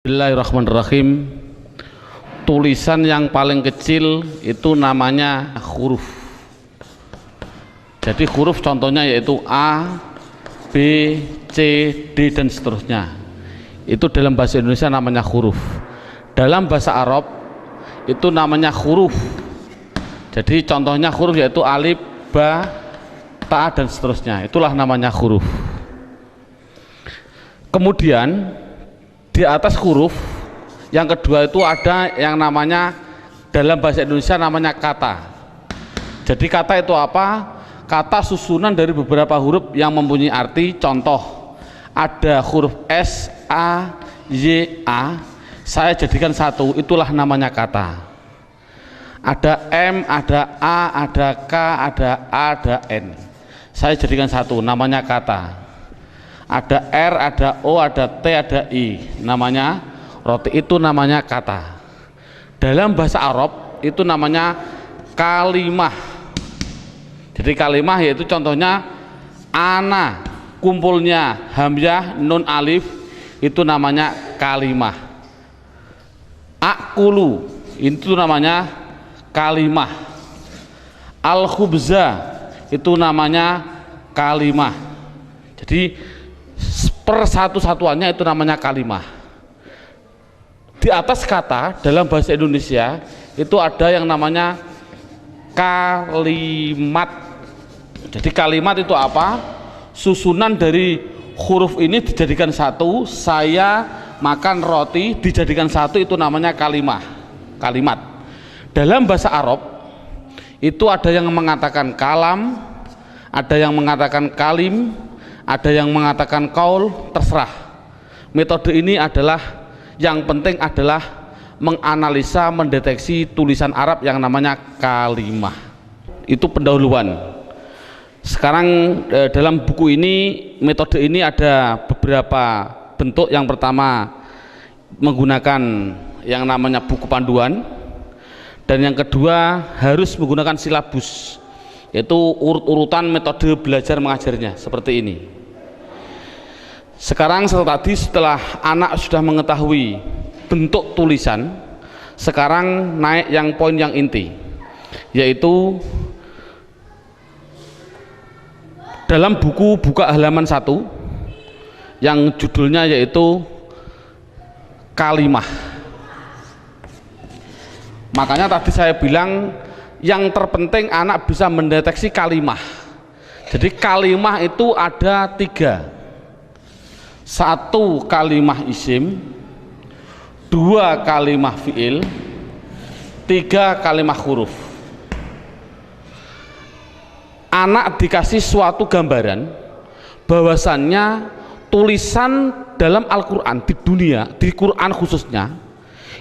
Bismillahirrahmanirrahim. Tulisan yang paling kecil itu namanya huruf. Jadi huruf contohnya yaitu A, B, C, D dan seterusnya. Itu dalam bahasa Indonesia namanya huruf. Dalam bahasa Arab itu namanya huruf. Jadi contohnya huruf yaitu alif, ba, ta dan seterusnya. Itulah namanya huruf. Kemudian di atas huruf yang kedua itu ada yang namanya dalam bahasa Indonesia namanya kata. Jadi kata itu apa? Kata susunan dari beberapa huruf yang mempunyai arti. Contoh, ada huruf S, A, Y, A, saya jadikan satu, itulah namanya kata. Ada M, ada A, ada K, ada A, ada N, saya jadikan satu, namanya kata. Ada R, ada O, ada T, ada I, namanya roti, itu namanya kata. Dalam bahasa Arab itu namanya kalimah. Jadi kalimah yaitu contohnya ana, kumpulnya hamzah, nun, alif, itu namanya kalimah. Akulu, itu namanya kalimah. Al-khubza, itu namanya kalimah. Jadi persatu-satuannya itu namanya kalimah. Di atas kata dalam bahasa Indonesia itu ada yang namanya kalimat. Jadi kalimat itu apa? Susunan dari huruf ini dijadikan satu. Saya makan roti dijadikan satu, itu namanya kalimah, kalimat. Dalam bahasa Arab itu ada yang mengatakan kalam, ada yang mengatakan kalim, ada yang mengatakan kaul, terserah. Metode ini adalah yang penting adalah menganalisa, mendeteksi tulisan Arab yang namanya kalimah. Itu pendahuluan. Sekarang dalam buku ini, metode ini ada beberapa bentuk. Yang pertama menggunakan yang namanya buku panduan, dan yang kedua harus menggunakan silabus, yaitu urut-urutan metode belajar mengajarnya seperti ini. Sekarang setelah anak sudah mengetahui bentuk tulisan, sekarang naik yang poin yang inti, yaitu dalam buku buka halaman 1 yang judulnya yaitu kalimah. Makanya tadi saya bilang yang terpenting anak bisa mendeteksi kalimah. Jadi kalimah itu ada 3. 1 kalimah isim, 2 kalimah fiil, 3 kalimah huruf. Anak dikasih suatu gambaran bahwasannya tulisan dalam Al-Quran di dunia, di Quran khususnya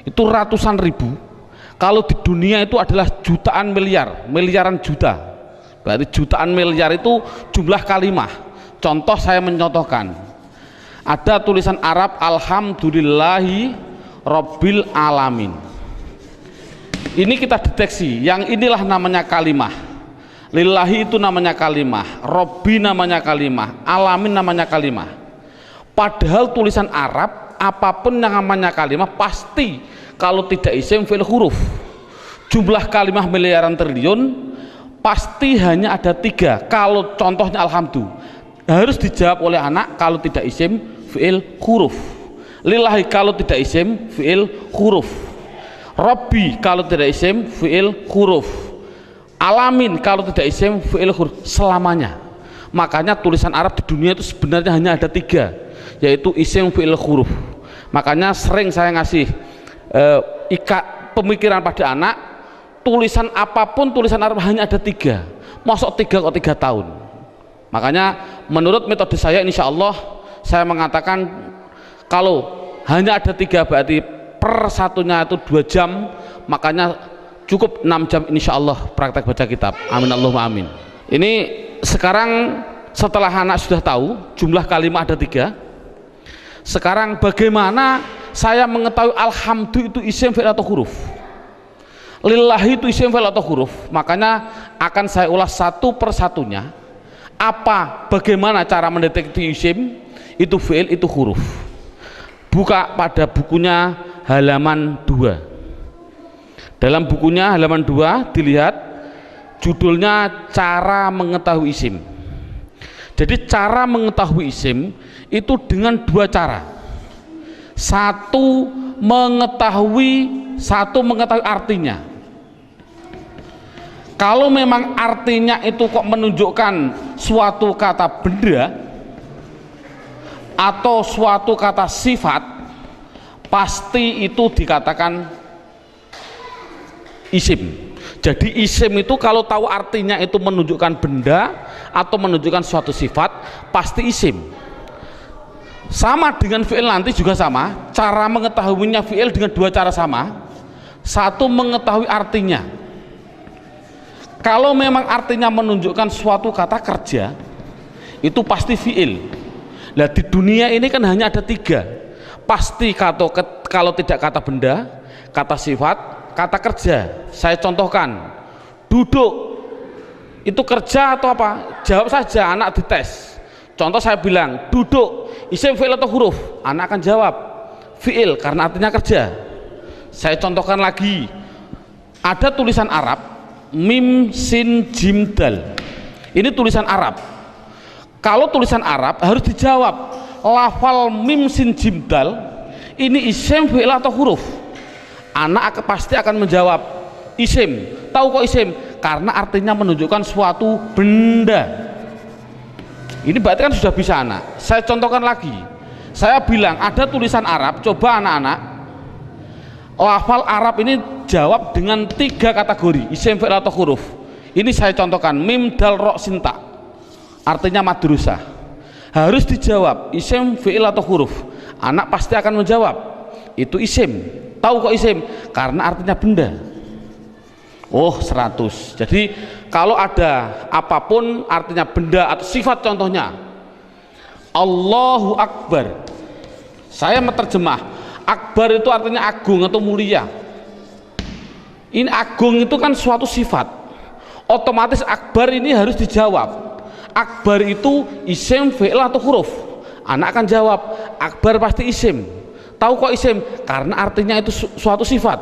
itu ratusan ribu. Kalau di dunia itu adalah jutaan miliar, miliaran juta. Berarti jutaan miliar itu jumlah kalimah. Contoh, saya mencontohkan, ada tulisan Arab alhamdulillahi rabbil alamin. Ini kita deteksi, yang inilah namanya kalimah. Lillahi itu namanya kalimah, Robbi namanya kalimah, alamin namanya kalimah. Padahal tulisan Arab apapun yang namanya kalimah pasti kalau tidak isim fi'il huruf. Jumlah kalimah miliaran triliun pasti hanya ada 3. Kalau contohnya alhamdulillah harus dijawab oleh anak kalau tidak isim fi'il huruf. Lillahi kalau tidak isim fi'il huruf. Robbi kalau tidak isim fi'il huruf. Alamin kalau tidak isim fi'il huruf selamanya. Makanya tulisan Arab di dunia itu sebenarnya hanya ada 3, yaitu isim fi'il huruf. Makanya sering saya ngasih pemikiran pada anak, tulisan apapun tulisan Arab hanya ada 3. Masuk 3 kok 3 tahun. Makanya menurut metode saya, insya Allah saya mengatakan kalau hanya ada 3 berarti per satunya itu 2 jam, makanya cukup 6 jam insya Allah praktek baca kitab. Amin Allahumma amin. Ini sekarang setelah anak sudah tahu jumlah kalimat ada 3, sekarang bagaimana saya mengetahui alhamdulillah itu isim fi'il atau huruf, lillahi itu isim fi'il atau huruf. Makanya akan saya ulas satu persatunya. Bagaimana cara mendeteksi isim itu fi'il itu huruf. buka pada bukunya halaman 2. Dalam bukunya halaman 2 dilihat judulnya cara mengetahui isim. Jadi cara mengetahui isim itu dengan dua cara. Satu mengetahui artinya. Kalau memang artinya itu kok menunjukkan suatu kata benda atau suatu kata sifat, pasti itu dikatakan isim. Jadi isim itu kalau tahu artinya itu menunjukkan benda atau menunjukkan suatu sifat, pasti isim. Sama dengan fi'il nanti juga sama, cara mengetahuinya fi'il dengan dua cara sama. Satu mengetahui artinya. Kalau memang artinya menunjukkan suatu kata kerja, itu pasti fi'il. Nah di dunia ini kan hanya ada 3, pasti kalau tidak kata benda, kata sifat, kata kerja. Saya contohkan, duduk itu kerja atau apa? Jawab saja, anak dites. Contoh saya bilang duduk, isim, fi'il atau huruf? Anak akan jawab fi'il karena artinya kerja. Saya contohkan lagi, ada tulisan Arab mim sin jim dal, ini tulisan Arab. Kalau tulisan Arab harus dijawab lafal mim sin jim dal ini isim, fi'il atau huruf? Anak pasti akan menjawab isim. Tahu kok isim? Karena artinya menunjukkan suatu benda. Ini berarti kan sudah bisa anak. Saya contohkan lagi, saya bilang ada tulisan Arab, coba anak-anak lafal Arab ini jawab dengan 3 kategori, isim, fi'il atau huruf. Ini saya contohkan, mim dal ro sinta, artinya madrasah. Harus dijawab isim, fi'il atau huruf. Anak pasti akan menjawab itu isim. Tahu kok isim? Karena artinya benda. Oh 100. Jadi kalau ada apapun artinya benda atau sifat, contohnya Allahu Akbar, saya menerjemah Akbar itu artinya agung atau mulia. Ini agung itu kan suatu sifat, otomatis Akbar ini harus dijawab. Akbar itu isim, fi'il atau huruf? Anak akan jawab Akbar pasti isim. Tahu kok isim? Karena artinya itu suatu sifat.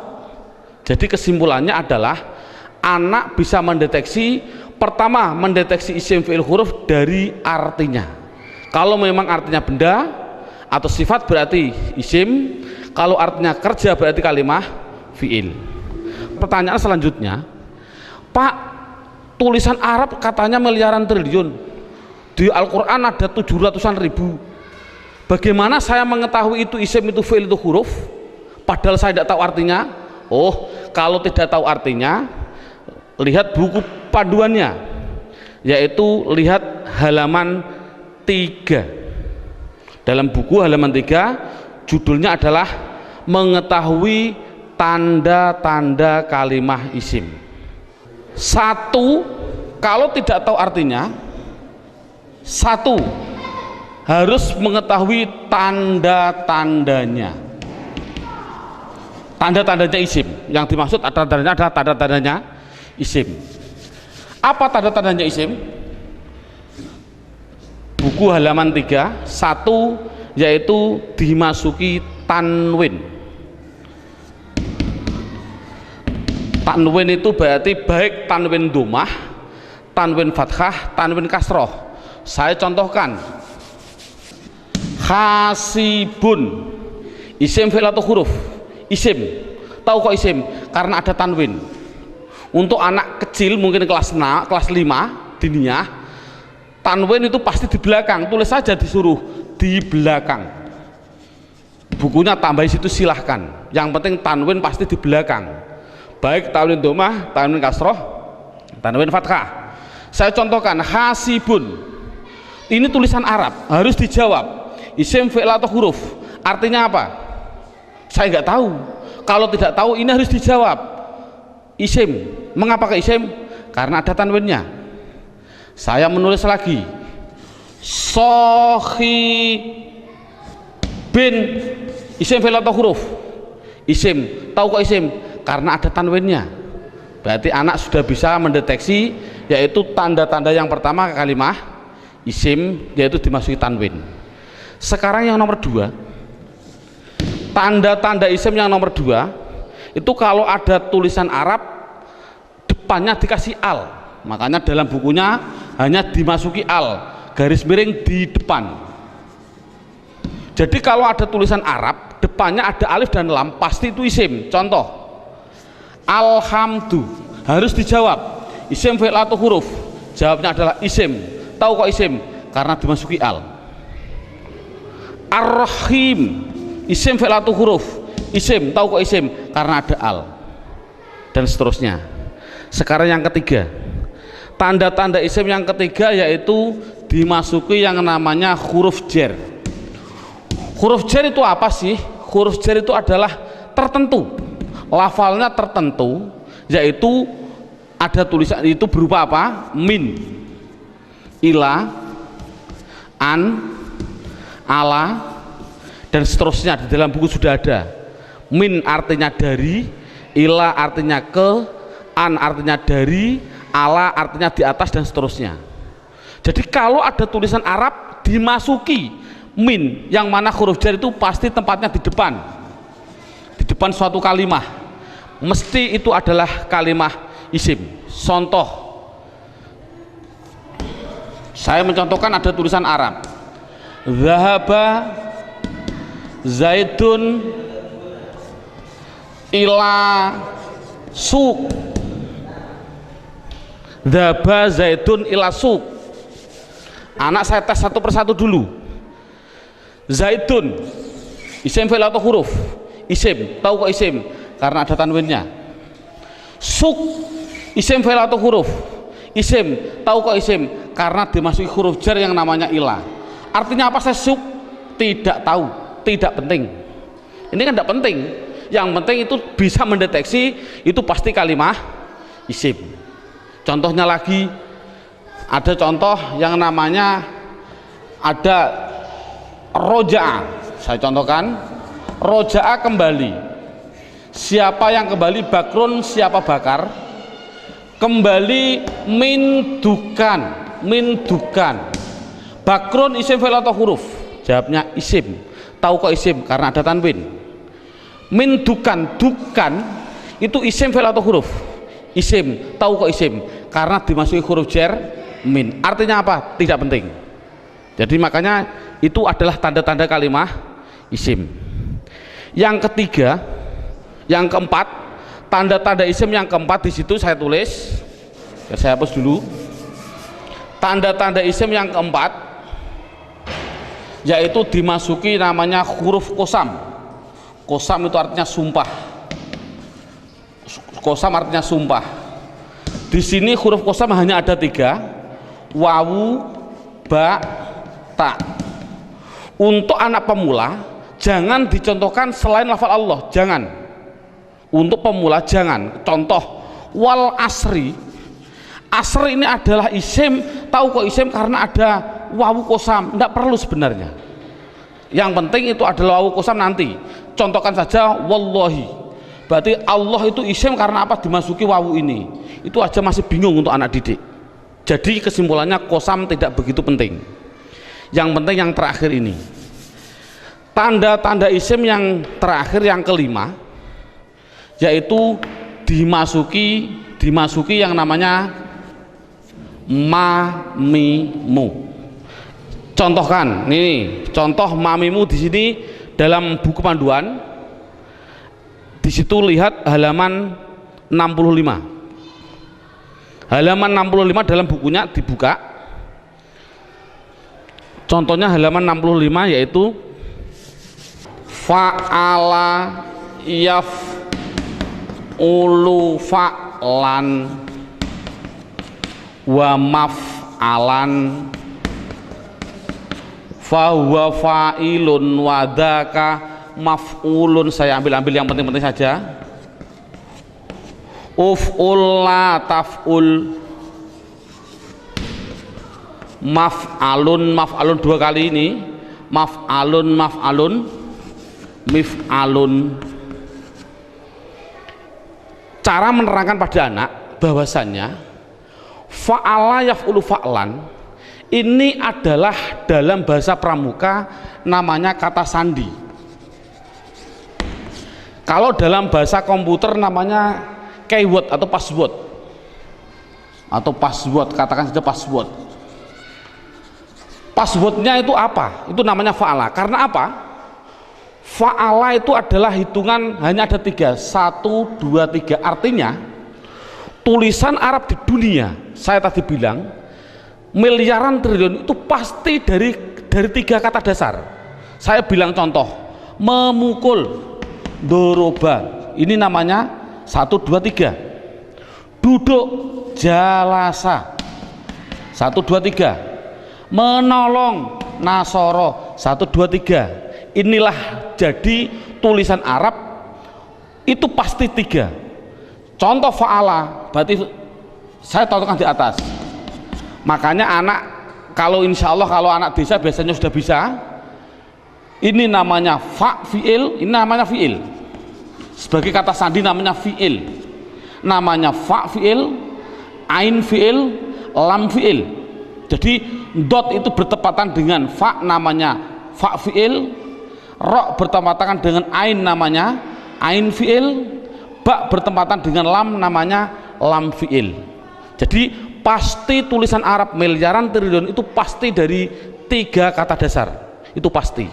Jadi kesimpulannya adalah anak bisa mendeteksi, pertama mendeteksi isim, fi'il, huruf dari artinya. Kalau memang artinya benda atau sifat berarti isim, kalau artinya kerja berarti kalimah fi'il. Pertanyaan selanjutnya, Pak, tulisan Arab katanya miliaran triliun, di Al-Quran ada 700-an ribu, bagaimana saya mengetahui itu isim, itu fi'il, itu huruf padahal saya tidak tahu artinya? Oh, kalau tidak tahu artinya, lihat buku panduannya, yaitu lihat halaman 3. Dalam buku halaman 3 judulnya adalah mengetahui tanda-tanda kalimah isim. 1, kalau tidak tahu artinya, 1 harus mengetahui tanda-tandanya. Tanda-tandanya isim, yang dimaksud tanda-tandanya adalah tanda-tandanya isim. Apa tanda-tandanya isim? Buku halaman 3, 1 yaitu dimasuki tanwin. Tanwin itu berarti baik tanwin dhammah, tanwin fathah, tanwin kasroh. Saya contohkan, hasibun, isim, fi'il atau huruf? Isim. Tahu kok isim? Karena ada tanwin. Untuk anak kecil mungkin kelas 5 diniyah, tanwin itu pasti di belakang, tulis saja disuruh di belakang. Bukunya tambah situ silahkan, yang penting tanwin pasti di belakang, baik tanwin dhammah, tanwin kasroh, tanwin fathah. Saya contohkan, hasibun, ini tulisan Arab, harus dijawab isim, fi'il atau huruf? Artinya apa? Saya nggak tahu. Kalau tidak tahu, ini harus dijawab isim. Mengapa ke isim? Karena ada tanwinnya. Saya menulis lagi, sohi bin, isim, fi'il atau huruf? Isim. Tahu kok isim? Karena ada tanwinnya. Berarti anak sudah bisa mendeteksi, yaitu tanda-tanda yang pertama kalimah isim, yaitu dimasuki tanwin. Sekarang yang nomor 2, Tanda-tanda isim yang nomor 2 itu kalau ada tulisan Arab depannya dikasih al, makanya dalam bukunya hanya dimasuki al, garis miring di depan. Jadi kalau ada tulisan Arab depannya ada alif dan lam, pasti itu isim. Contoh, alhamdu, harus dijawab isim fi'il atau huruf, jawabnya adalah isim. Tahu kok isim? Karena dimasuki al. Ar-Rahim, isim fi'il atau huruf, isim. Tahu kok isim? Karena ada al. Dan seterusnya. Sekarang yang ketiga, tanda-tanda isim yang ketiga yaitu dimasuki yang namanya huruf jar. Huruf jar itu apa sih? Huruf jar itu adalah tertentu, lafalnya tertentu, yaitu ada tulisan itu berupa apa? Min, ila, an, ala, dan seterusnya. Di dalam buku sudah ada. Min artinya dari, ila artinya ke, an artinya dari, ala artinya di atas, dan seterusnya. Jadi kalau ada tulisan Arab dimasuki min, yang mana huruf jar itu pasti tempatnya di depan suatu kalimah, mesti itu adalah kalimah isim. Contoh, saya mencontohkan ada tulisan Arab, zahaba zaidun ila suq, zahaba zaidun ila suq. Anak saya tes satu persatu dulu. Zaitun, isim fi'il atau huruf? Isim. Tahu kok isim? Karena ada tanwinnya. Suq, isim fi'il atau huruf? Isim. Tahu kok isim? Karena dimasuki huruf jar yang namanya ila. Artinya apa saya suq? Tidak tahu, tidak penting. Ini kan tidak penting. Yang penting itu bisa mendeteksi itu pasti kalimah isim. Contohnya lagi, ada contoh yang namanya ada roja'a. Saya contohkan, roja'a kembali. Siapa yang kembali? Bakrun, siapa bakar? Kembali min dukan. Bakrun isim fi'il atau huruf? Jawabnya isim. Tahu kok isim? Karena ada tanwin. Min dukan itu isim fi'il atau huruf? Isim. Tahu kok isim? Karena dimasuki huruf jar min. Artinya apa? Tidak penting. Jadi makanya itu adalah tanda-tanda kalimah isim. Yang ketiga, yang keempat, tanda-tanda isim yang keempat di situ saya tulis. Saya hapus dulu. Tanda-tanda isim yang keempat yaitu dimasuki namanya huruf kosam. Kosam itu artinya sumpah. Kosam artinya sumpah. Di sini huruf kosam hanya ada 3, wawu, ba, ta. Untuk anak pemula jangan dicontohkan selain lafal Allah, jangan. Untuk pemula jangan. Contoh, wal asri. Asri ini adalah isim. Tahu kok isim? Karena ada wawu kosam. Tidak perlu sebenarnya. Yang penting itu adalah wawu kosam nanti. Contohkan saja wallahi. Berarti Allah itu isim karena apa? Dimasuki wawu ini. Itu aja masih bingung untuk anak didik. Jadi kesimpulannya kosam tidak begitu penting. Yang penting yang terakhir ini, tanda-tanda isim yang terakhir yang kelima, yaitu dimasuki yang namanya mamimu. Contohkan, ini contoh mamimu di sini dalam buku panduan. Di situ lihat halaman 65. Halaman 65 dalam bukunya dibuka. Contohnya halaman 65 yaitu fa'ala yaf'ulu fa'lan wa maf'alan fahuwa fa'ilun wa dzaka maf'ulun. Saya ambil yang penting-penting saja. Uf'ul la taf'ul, maf'alun 2 kali ini, maf'alun mif'alun. Cara menerangkan pada anak bahwasannya fa'ala yaf'ulu fa'lan ini adalah dalam bahasa pramuka namanya kata sandi. Kalau dalam bahasa komputer namanya keyword atau password, katakan saja password. Passwordnya itu apa? Itu namanya fa'ala. Karena apa? Fa'ala itu adalah hitungan hanya ada 3, 1, 2, 3. Artinya tulisan Arab di dunia, saya tadi bilang miliaran triliun itu pasti dari 3 kata dasar. Saya bilang contoh, memukul, doroba, ini namanya 1, 2, 3. Duduk, jalasa, 1, 2, 3. Menolong, nasoro, 1, 2, 3. Inilah jadi tulisan Arab itu pasti 3. Contoh fa'ala berarti saya contohkan di atas. Makanya anak, kalau insya Allah kalau anak desa biasanya sudah bisa, ini namanya fi'il, ini namanya fi'il. Sebagai kata sandi namanya fi'il, namanya fi'il, ain fi'il, lam fi'il. Jadi dot itu bertepatan dengan fa, namanya fa fi'il, ro bertepatan dengan ain, namanya ain fi'il, ba bertepatan dengan lam, namanya lam fi'il. Jadi pasti tulisan Arab miliaran triliun itu pasti dari 3 kata dasar, itu pasti.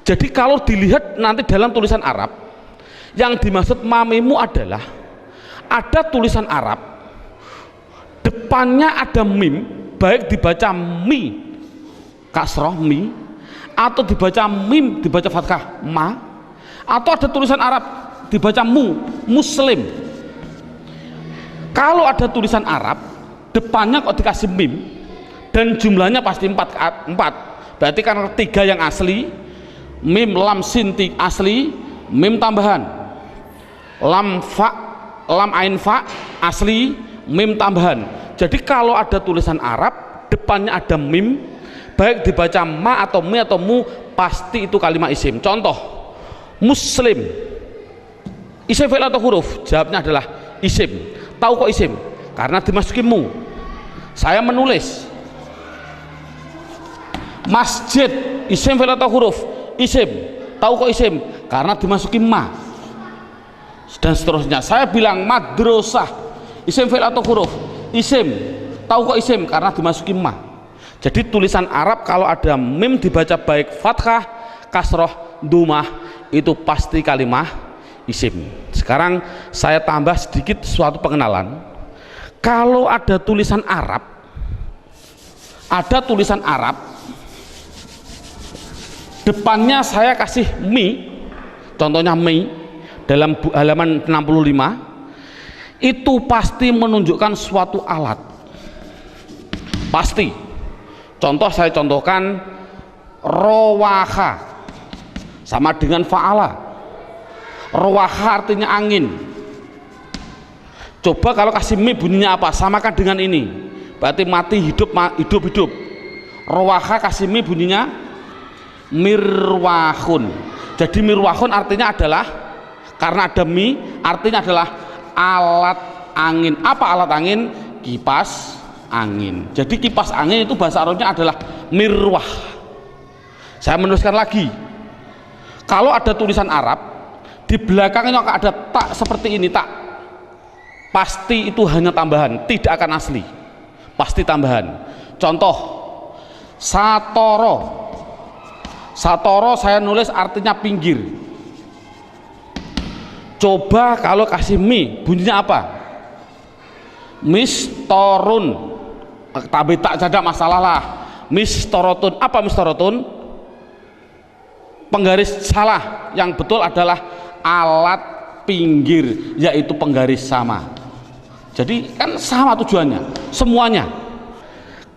Jadi kalau dilihat nanti dalam tulisan Arab, yang dimaksud mamimu adalah ada tulisan Arab depannya ada mim, baik dibaca mi kasroh mi, atau dibaca mim dibaca fathah ma, atau ada tulisan Arab dibaca muslim. Kalau ada tulisan Arab depannya kok dikasih mim dan jumlahnya pasti 4, berarti karena 3 yang asli, mim lam sin asli, mim tambahan, lam fa, lam ain fa asli, mim tambahan. Jadi kalau ada tulisan Arab depannya ada mim, baik dibaca ma atau mi atau mu, pasti itu kalimat isim. Contoh, muslim, isim fi'il atau huruf? Jawabnya adalah isim. Tahu kok isim? Karena dimasuki mu. Saya menulis masjid, isim fi'il atau huruf? Isim. Tahu kok isim? Karena dimasuki ma. Dan seterusnya. Saya bilang madrasah, isim fi'il atau huruf? Isim. Tahu kok isim? Karena dimasuki ma. Jadi tulisan Arab kalau ada mim dibaca baik fathah, kasroh, dumah, itu pasti kalimat isim. Sekarang saya tambah sedikit suatu pengenalan. Kalau ada tulisan Arab, depannya saya kasih mi, contohnya mi dalam halaman 65, itu pasti menunjukkan suatu alat, pasti. Contoh saya contohkan, rowaha sama dengan fa'ala. Rowaha artinya angin. Coba kalau kasih mi bunyinya apa? Samakan dengan ini, berarti mati hidup, hidup. Rowaha kasih mi bunyinya mirwahun. Jadi mirwahun artinya adalah, karena ada mi artinya adalah alat angin. Apa alat angin? Kipas angin. Jadi kipas angin itu bahasa Arabnya adalah mirwah. Saya menuliskan lagi, kalau ada tulisan Arab di belakangnya ada tak seperti ini, tak, pasti itu hanya tambahan, tidak akan asli, pasti tambahan. Contoh, satoro, saya nulis artinya pinggir. Coba kalau kasih mi bunyinya apa? Mistorun, tapi tak ada masalah lah. Mistorotun, apa mistorotun? Penggaris salah, yang betul adalah alat pinggir, yaitu penggaris sama. Jadi kan sama tujuannya semuanya.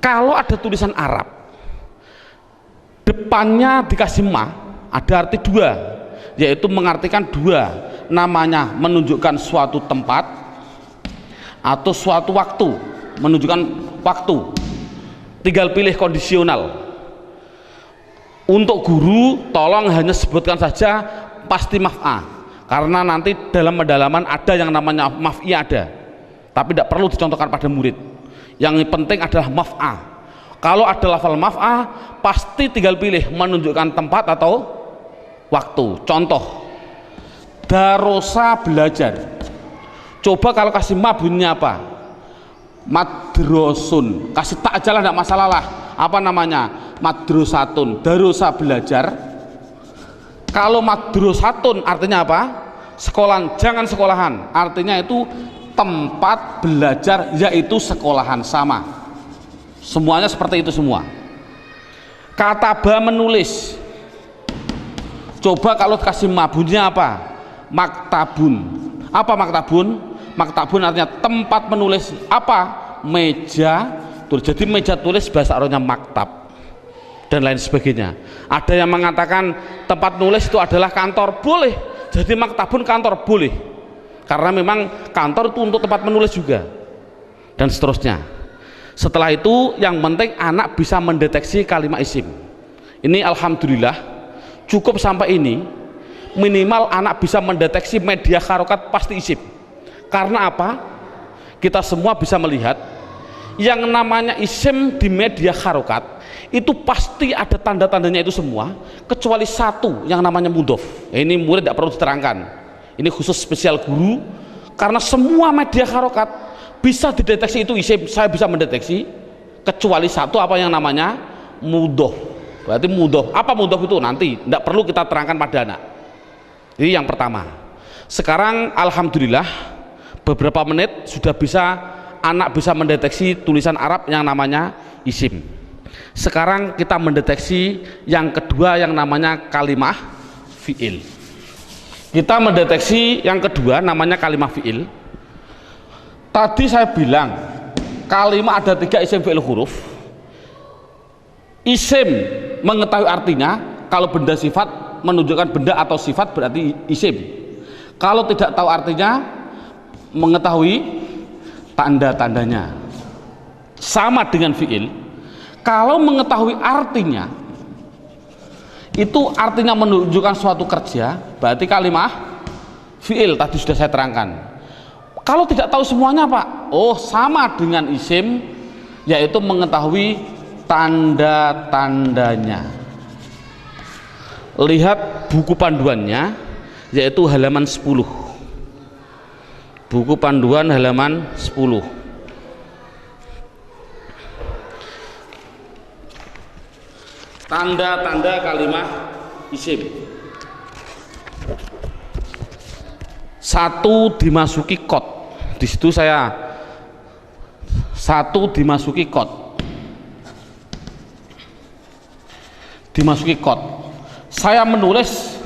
Kalau ada tulisan Arab depannya dikasih ma, ada arti 2, yaitu mengartikan 2, namanya menunjukkan suatu tempat atau suatu waktu, menunjukkan waktu. Tinggal pilih kondisional. Untuk guru tolong hanya sebutkan saja pasti maf'a, karena nanti dalam pendalaman ada yang namanya maf'i ada, tapi tidak perlu dicontohkan pada murid. Yang penting adalah maf'a. Kalau ada lafal maf'a pasti tinggal pilih menunjukkan tempat atau waktu. Contoh, darosa belajar. Coba kalau kasih ma bunyinya apa? Madrosun. Kasih tak aja lah, tidak masalah lah. Apa namanya? Madrosatun. Darosa belajar. Kalau madrosatun artinya apa? Sekolahan, jangan sekolahan. Artinya itu tempat belajar, yaitu sekolahan, sama. Semuanya seperti itu semua. Kataba menulis. Coba kalau kasih ma bunyinya apa? Maktabun. Apa maktabun? Maktabun artinya tempat menulis. Apa? Meja tulis. Jadi meja tulis bahasa Arabnya maktab dan lain sebagainya. Ada yang mengatakan tempat nulis itu adalah kantor, boleh. Jadi maktabun kantor, boleh, karena memang kantor itu untuk tempat menulis juga, dan seterusnya. Setelah itu yang penting anak bisa mendeteksi kalimat isim. Ini alhamdulillah cukup sampai ini. Minimal anak bisa mendeteksi media harokat pasti isim. Karena apa? Kita semua bisa melihat yang namanya isim di media harokat itu pasti ada tanda-tandanya itu semua, kecuali satu yang namanya mudhof. Ini murid tidak perlu diterangkan, ini khusus spesial guru, karena semua media harokat bisa dideteksi itu isim. Saya bisa mendeteksi kecuali satu, apa yang namanya mudhof. Berarti mudhof, apa mudhof itu nanti tidak perlu kita terangkan pada anak. Ini yang pertama. Sekarang alhamdulillah beberapa menit sudah bisa anak bisa mendeteksi tulisan Arab yang namanya isim. Sekarang kita mendeteksi yang kedua yang namanya kalimah fi'il. Kita mendeteksi yang kedua namanya kalimah fi'il. Tadi saya bilang kalimah ada 3 isim fi'il huruf. Isim mengetahui artinya, kalau benda sifat menunjukkan benda atau sifat berarti isim. Kalau tidak tahu artinya, mengetahui tanda-tandanya. Sama dengan fi'il. Kalau mengetahui artinya, itu artinya menunjukkan suatu kerja, berarti kalimah fi'il. Tadi sudah saya terangkan. Kalau tidak tahu semuanya Pak, oh sama dengan isim, yaitu mengetahui tanda-tandanya. Lihat buku panduannya, yaitu halaman 10. Buku panduan halaman 10. Tanda-tanda kalimah isim. 1 dimasuki kot. Di situ saya 1 dimasuki kot. Dimasuki kot. Saya menulis,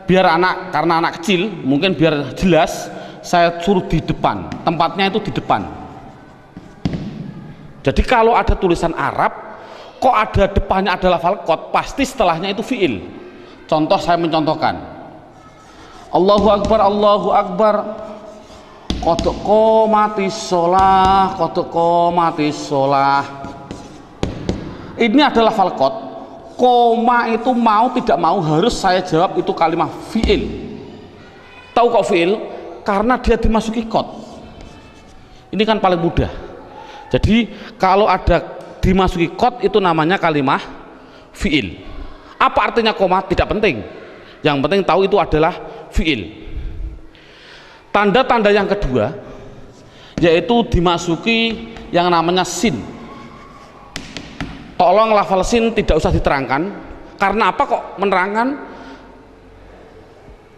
biar anak, karena anak kecil mungkin biar jelas, saya suruh di depan. Tempatnya itu di depan. Jadi kalau ada tulisan Arab kok ada depannya ada lafal kot, pasti setelahnya itu fi'il. Contoh, saya mencontohkan, Allahu Akbar, Allahu Akbar, qad qomatis sholah, qad qomatis sholah. Ini adalah lafal kot. Koma itu mau tidak mau harus saya jawab itu kalimat fi'il. Tahu kok fi'il? Karena dia dimasuki kot. Ini kan paling mudah. Jadi kalau ada dimasuki kot itu namanya kalimah fi'il. Apa artinya koma? Tidak penting. Yang penting tahu itu adalah fi'il. Tanda-tanda yang kedua yaitu dimasuki yang namanya sin. Tolong lafal sin tidak usah diterangkan. Karena apa kok menerangkan?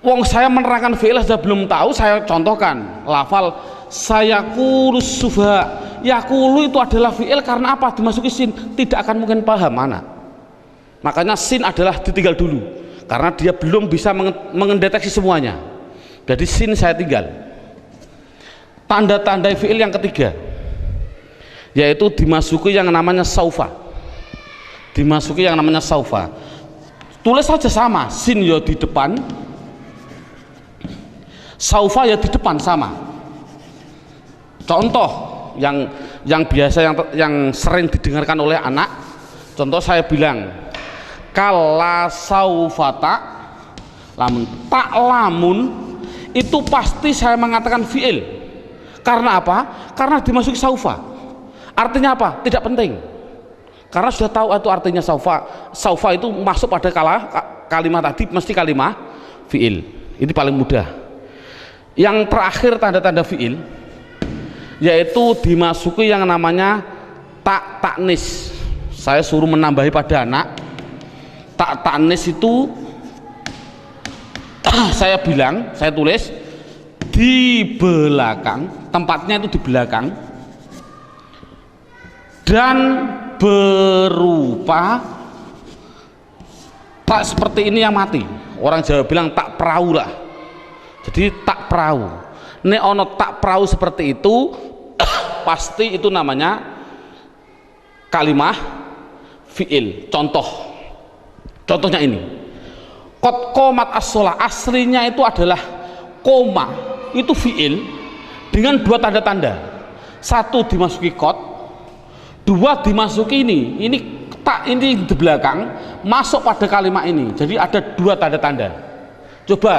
Wong saya menerangkan fi'il saja belum tahu, saya contohkan lafal sayaqulus sufa. Yaqulu itu adalah fi'il karena apa? Dimasuki sin, tidak akan mungkin paham anak. Makanya sin adalah ditinggal dulu karena dia belum bisa mendeteksi semuanya. Jadi sin saya tinggal. Tanda-tanda fi'il yang ketiga yaitu dimasuki yang namanya saufa. Dimasuki yang namanya saufa. Tulis saja sama, sin ya di depan, saufa ya di depan, sama. Contoh yang biasa yang sering didengarkan oleh anak, contoh saya bilang kala saufata, lamun tak lamun, itu pasti saya mengatakan fi'il. Karena apa? Karena dimasuki saufa. Artinya apa? Tidak penting. Karena sudah tahu itu artinya saufa. Saufa itu masuk pada kalimat tadi mesti kalimat fi'il. ini paling mudah. Yang terakhir tanda-tanda fiil yaitu dimasuki yang namanya taknis. Saya suruh menambahi pada anak taknis itu saya bilang, saya tulis di belakang, tempatnya itu di belakang, dan berupa tak seperti ini yang mati. Orang Jawa bilang tak perahu lah, jadi tak perahu. Ini ono tak perahu seperti itu pasti itu namanya kalimah fiil. Contohnya ini qad qomat as-shalah, aslinya itu adalah koma, itu fiil dengan dua tanda-tanda, satu dimasuki qad, dua dimasuki ini tak, ini di belakang masuk pada kalimat ini, jadi ada dua tanda-tanda. Coba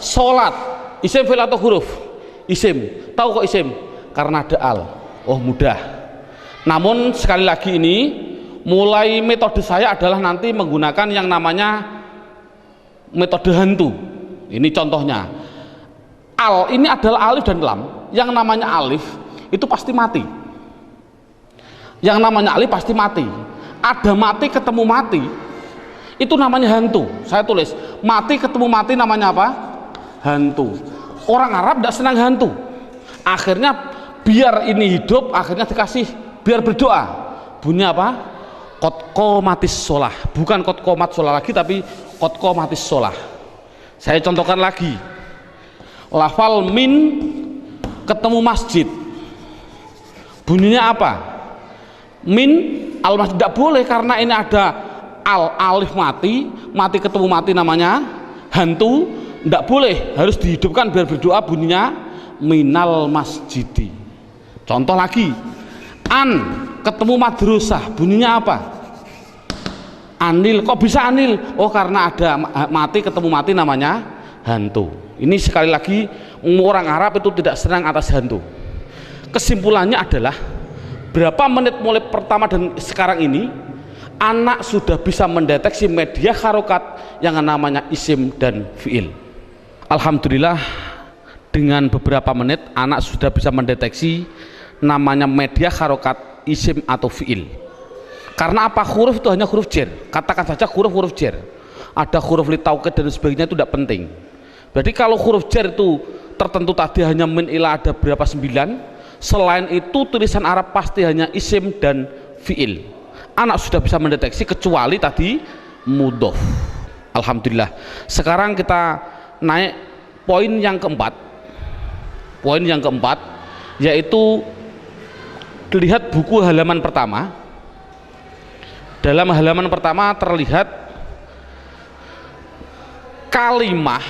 sholat, isim fiil atau huruf? Isim. Tahu kok isim? Karena ada al. Oh mudah. Namun sekali lagi ini mulai metode saya adalah nanti menggunakan yang namanya metode hantu. Ini contohnya. Al ini adalah alif dan lam. Yang namanya alif itu pasti mati. Yang namanya alif pasti mati. Ada mati ketemu mati, itu namanya hantu. Saya tulis mati ketemu mati namanya apa? Hantu. Orang Arab tidak senang hantu. Akhirnya biar ini hidup, akhirnya dikasih biar berdoa. Bunyinya apa? Qad qomatis sholah. Bukan qad qomat sholah lagi, tapi qad qomatis sholah. Saya contohkan lagi. Lafal min ketemu masjid. Bunyinya apa? Min al masjid, tidak boleh karena ini ada al, alif mati ketemu mati namanya hantu, tidak boleh, harus dihidupkan biar berdoa, bunyinya minal masjidi. Contoh lagi, an ketemu madrasah, bunyinya apa? Anil. Kok bisa anil? Oh karena ada mati ketemu mati namanya hantu. Ini sekali lagi orang Arab itu tidak senang atas hantu. Kesimpulannya adalah berapa menit mulai pertama dan sekarang ini anak sudah bisa mendeteksi media harokat yang namanya isim dan fiil. Alhamdulillah dengan beberapa menit anak sudah bisa mendeteksi namanya media harokat isim atau fiil. Karena apa? Huruf itu hanya huruf jar. Katakan saja huruf jar. Ada huruf li taukid dan sebagainya, itu tidak penting. Berarti kalau huruf jar itu tertentu tadi hanya min ila ada berapa 9. Selain itu tulisan Arab pasti hanya isim dan fiil. Anak sudah bisa mendeteksi kecuali tadi mudhof. Alhamdulillah. Sekarang kita naik poin yang keempat. Poin yang keempat yaitu lihat buku halaman pertama. Dalam halaman pertama terlihat kalimah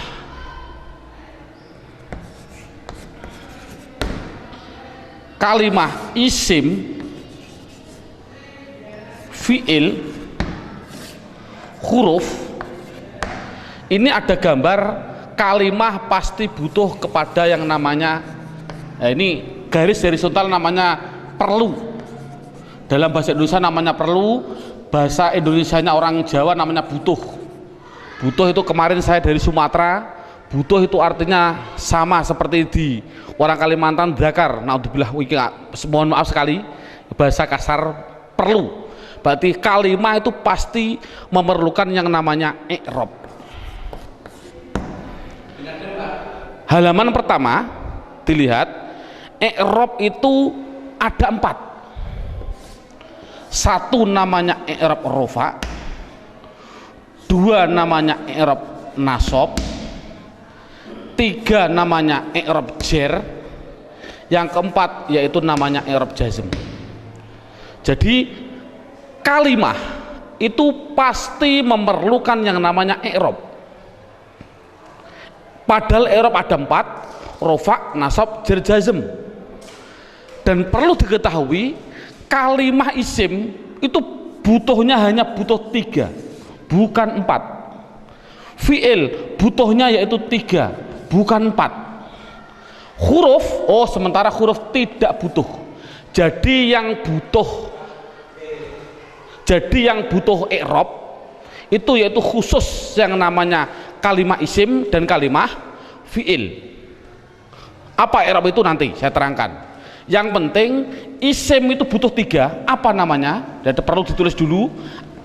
isim, fiil, huruf. Ini ada gambar kalimah pasti butuh kepada yang namanya, ini garis horizontal namanya perlu. Dalam bahasa Indonesia namanya perlu, bahasa Indonesianya orang Jawa namanya butuh. Butuh itu kemarin saya dari Sumatera, butuh itu artinya sama seperti di orang Kalimantan dakar. Naudzubillah, mohon maaf sekali bahasa kasar perlu. Berarti kalimah itu pasti memerlukan yang namanya i'rab. Halaman pertama dilihat, i'rab itu ada 4. Satu namanya i'rab rofa, 2 namanya i'rab nasab, 3 namanya i'rab jar, yang keempat yaitu namanya i'rab jazm. Jadi kalimah itu pasti memerlukan yang namanya i'rab. Padahal i'rab ada 4, rofa, nasab, jar, jazm. Dan perlu diketahui kalimah isim itu butuhnya hanya butuh 3, bukan 4. Fiil butuhnya yaitu 3, bukan 4. Huruf, sementara huruf tidak butuh. Jadi yang butuh i'rab itu yaitu khusus yang namanya kalimah isim dan kalimah fi'il. Apa i'rab itu nanti saya terangkan. Yang penting isim itu butuh 3. Apa namanya? Dan perlu ditulis dulu.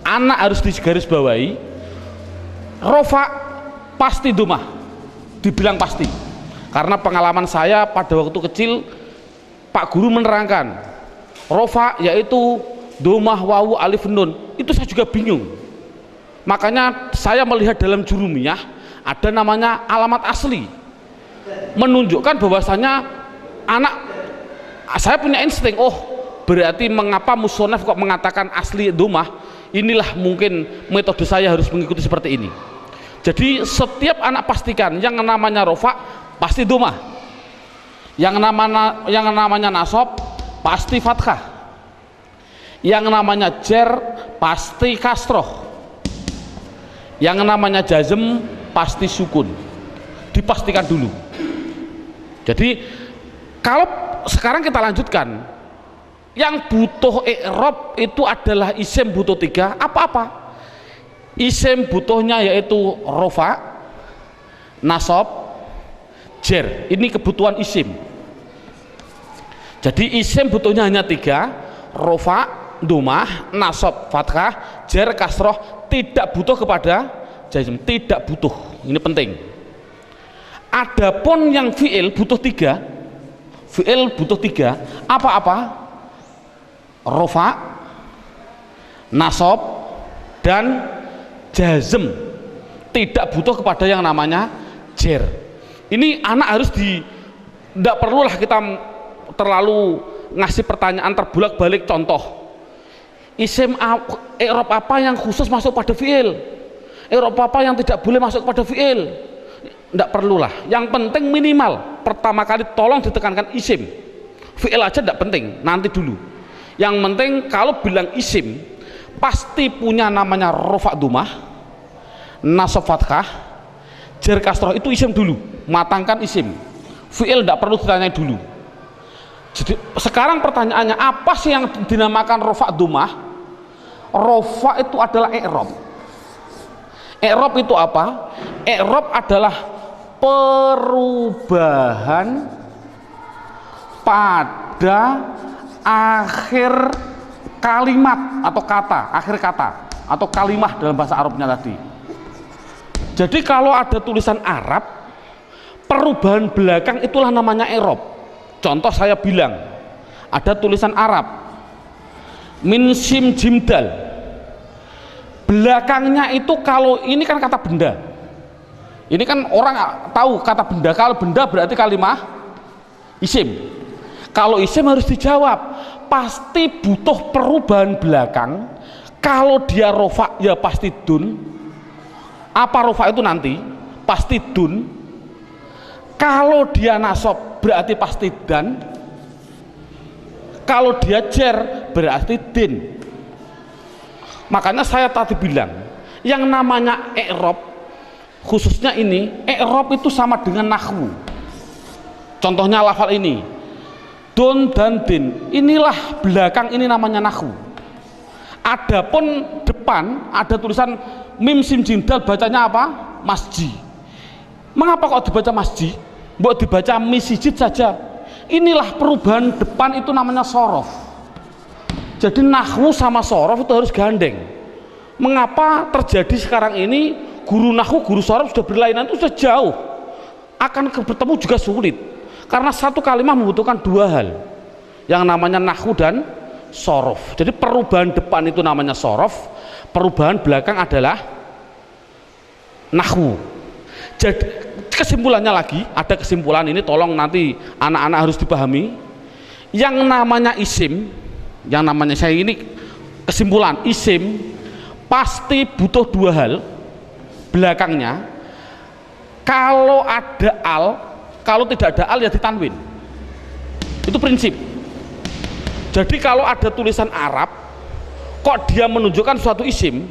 Anak harus digarisbawahi. Rofa pasti domah, dibilang pasti. Karena pengalaman saya pada waktu kecil, Pak Guru menerangkan rofa yaitu domah, wawu, alif, nun. Itu saya juga bingung. Makanya saya melihat dalam jurumiyah ada namanya alamat asli, menunjukkan bahwasanya anak, saya punya insting, oh berarti mengapa musonaf kok mengatakan asli domah, inilah mungkin metode saya harus mengikuti seperti ini. Jadi setiap anak pastikan yang namanya rofa pasti domah, yang namanya nasab pasti fathah, yang namanya jer pasti kasroh, yang namanya jazm pasti sukun. Dipastikan dulu. Jadi kalau sekarang kita lanjutkan, yang butuh i'rab itu adalah isim butuh 3. Apa-apa? Isim butuhnya yaitu rofa, nasab, jer. Ini kebutuhan isim. Jadi isim butuhnya hanya 3, rofa, domah, nasab, fathah, jer, kasroh. Tidak butuh kepada jazm, tidak butuh. Ini penting. Adapun yang fi'il butuh 3. Fi'il butuh 3. Apa-apa? Rofa, nasab, dan jazm. Tidak butuh kepada yang namanya jer. Ini anak harus tidak perlulah kita terlalu ngasih pertanyaan terbulak-balik. Contoh, isim i'rab apa yang khusus masuk pada fi'il, i'rab apa yang tidak boleh masuk pada fi'il. Tidak perlulah. Yang penting minimal pertama kali tolong ditekankan isim. Fi'il aja tidak penting, nanti dulu. Yang penting kalau bilang isim pasti punya namanya rofa domah, nasab fathah, jer kasroh. Itu isim dulu, matangkan isim. Fi'il tidak perlu ditanya dulu. Jadi sekarang pertanyaannya, apa sih yang dinamakan rofa domah? Rofa itu adalah i'rab. I'rab itu apa? I'rab adalah perubahan pada akhir kalimat atau kata, akhir kata atau kalimah dalam bahasa Arabnya tadi. Jadi kalau ada tulisan Arab, perubahan belakang itulah namanya i'rab. Contoh saya bilang, ada tulisan Arab min sim jim dal, belakangnya itu, kalau ini kan kata benda, ini kan orang tahu kata benda. Kalau benda berarti kalimah isim. Kalau isim harus dijawab, pasti butuh perubahan belakang. Kalau dia rofa ya pasti dun. Apa rofa itu nanti? Pasti dun. Kalau dia nasab berarti pasti dan. Kalau dia jer berarti din. Makanya saya tadi bilang, yang namanya i'rab, khususnya ini, i'rab itu sama dengan nahwu. Contohnya lafal ini, dun dan din, inilah belakang, ini namanya nahwu. Adapun depan ada tulisan mim sim jim dal, bacanya apa? Masji. Mengapa kok dibaca masji? Mbok dibaca misijid saja. Inilah perubahan depan, itu namanya sorof. Jadi nahwu sama sorof itu harus gandeng. Mengapa terjadi sekarang ini guru nahwu, guru sorof sudah berlainan, itu sudah jauh, akan bertemu juga sulit. Karena satu kalimat membutuhkan 2 hal, yang namanya nahwu dan sorof. Jadi perubahan depan itu namanya sorof, perubahan belakang adalah nahwu. Jadi kesimpulannya lagi, ada kesimpulan ini, tolong nanti anak-anak harus dipahami. Yang namanya isim, yang namanya, saya ini kesimpulan, isim pasti butuh 2 hal belakangnya. Kalau ada al, kalau tidak ada al ya ditanwin. Itu prinsip. Jadi kalau ada tulisan Arab kok dia menunjukkan suatu isim,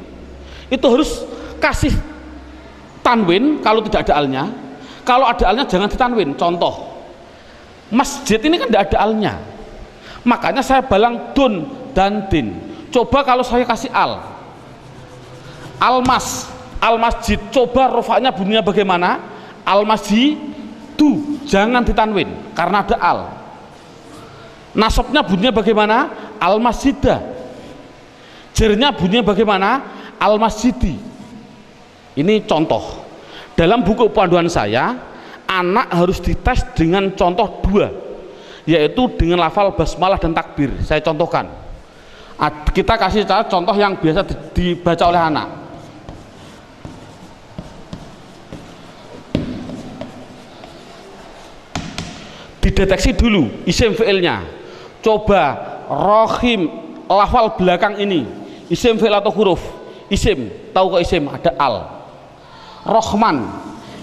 itu harus kasih tanwin kalau tidak ada alnya. Kalau ada alnya jangan ditanwin. Contoh, masjid ini kan tidak ada alnya, makanya saya balang dun dan din. Coba kalau saya kasih al, almas, Al masjid, coba rofaknya bunyinya bagaimana? Al masjidu, jangan ditanwin karena ada al. Nasabnya bunyinya bagaimana? Al masjidah. Jernya bunyinya bagaimana? Al masjidi. Ini contoh. Dalam buku panduan saya, anak harus dites dengan contoh 2, yaitu dengan lafal basmalah dan takbir. Saya contohkan. Kita kasih contoh yang biasa dibaca oleh anak. Dideteksi dulu isim fi'ilnya. Coba rohim, lafal belakang ini isim fi'il atau huruf? Isim, tahu kok isim? Ada al. Rohman,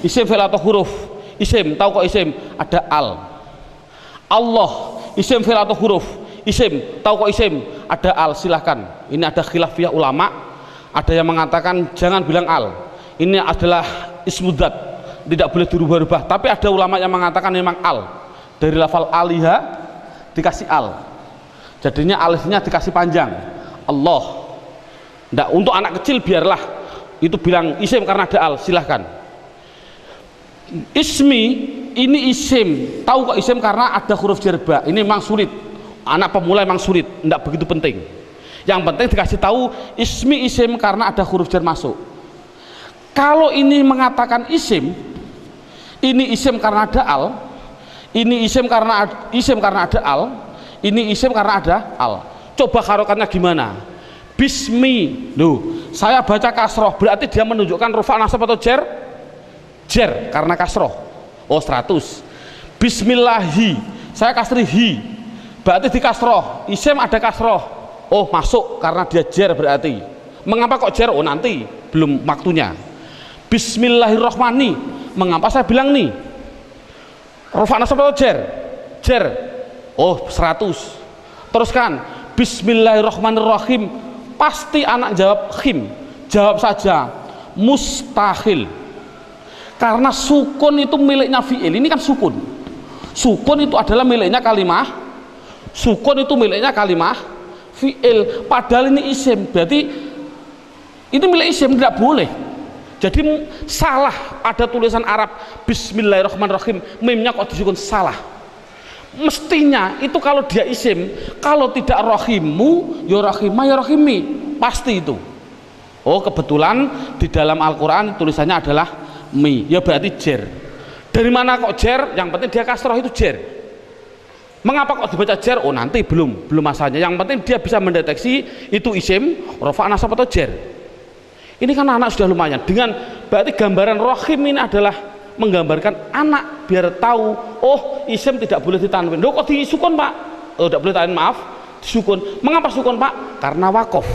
isim fi'il atau huruf? Isim, tahu kok isim? Ada al. Allah, isim fi'il atau huruf? Isim, tahu kok isim? Ada al. Silahkan, ini ada khilafiyah ulama, ada yang mengatakan jangan bilang al, ini adalah ismudzat, tidak boleh dirubah-rubah. Tapi ada ulama yang mengatakan memang al. Dari lafal aliha dikasih al, jadinya alifnya dikasih panjang, Allah. Nggak, untuk anak kecil biarlah itu bilang isim karena ada al, silahkan. Ismi, ini isim, tahu kok isim? Karena ada huruf jerba. Ini memang sulit, anak pemula memang sulit, tidak begitu penting. Yang penting dikasih tahu ismi isim karena ada huruf jar masuk. Kalau ini mengatakan isim, ini isim karena ada al, ini isim karena ada al, ini isim karena ada al. Coba harokatnya gimana? Bismi, loh, saya baca kasroh, berarti dia menunjukkan rufa nasab atau jer? Jer, karena kasroh. Oh 100. Bismillahi, saya kasri hi, berarti di kasroh, isim ada kasroh. Oh masuk karena dia jer berarti. Mengapa kok jer? Oh nanti, belum waktunya. Bismillahirrohmani, mengapa saya bilang nih? Rufa nasab atau jer? Jer. Oh 100. Teruskan Bismillahirrahmanirrahim, pasti anak jawab khim. Jawab saja mustahil, karena sukun itu miliknya fi'il. Ini kan sukun. Sukun itu adalah miliknya kalimah. Sukun itu miliknya kalimah fi'il. Padahal ini isim, berarti ini milik isim, tidak boleh. Jadi salah, ada tulisan Arab Bismillahirrahmanirrahim, mimnya kok disukun, salah. Mestinya itu kalau dia isim, kalau tidak rohimu ya rohimah ya rohimi, pasti itu. Oh kebetulan di dalam Al-Quran tulisannya adalah mi, ya berarti jer. Dari mana kok jer? Yang penting dia kasroh, itu jer. Mengapa kok dibaca jer? Oh nanti belum masanya. Yang penting dia bisa mendeteksi itu isim, rofa nasab atau jer. Ini kan anak sudah lumayan. Dengan berarti gambaran rohim ini adalah menggambarkan anak biar tahu, oh isim tidak boleh ditanwin. Loh kok disukun pak? Oh tidak boleh tanwin, maaf, disukun. Mengapa sukun pak? Karena wakof.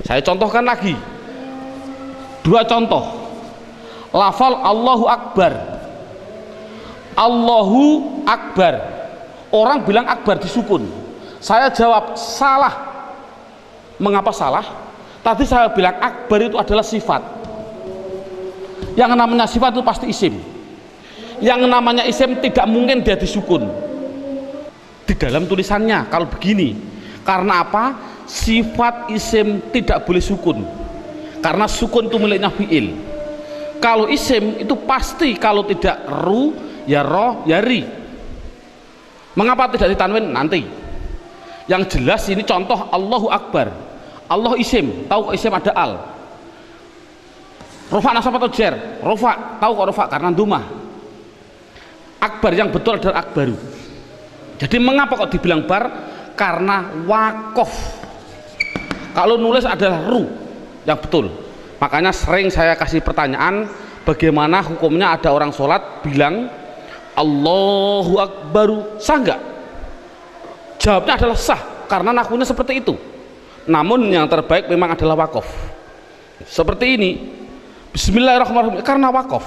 Saya contohkan lagi 2 contoh. Lafal Allahu Akbar. Allahu Akbar, orang bilang akbar disukun. Saya jawab salah. Mengapa salah? Tadi saya bilang akbar itu adalah sifat. Yang namanya sifat itu pasti isim. Yang namanya isim tidak mungkin dia disukun di dalam tulisannya. Kalau begini, karena apa? Sifat isim tidak boleh sukun, karena sukun itu miliknya fi'il. Kalau isim itu pasti kalau tidak ru ya ro ya ri. Mengapa tidak ditanwin? Nanti. Yang jelas ini contoh Allahu Akbar. Allah isim, tahu kok isim ada al. Rofa nasab atau jer? Rofa, tahu kok rofa? Karena dumah. Akbar yang betul adalah akbaru. Jadi mengapa kok dibilang bar? Karena wakof. Kalau nulis adalah ru yang betul. Makanya sering saya kasih pertanyaan, bagaimana hukumnya ada orang sholat bilang Allahu Akbaru, sah nggak? Jawabnya adalah sah, karena nahunya seperti itu. Namun yang terbaik memang adalah wakof. Seperti ini, Bismillahirrahmanirrahim, karena wakof.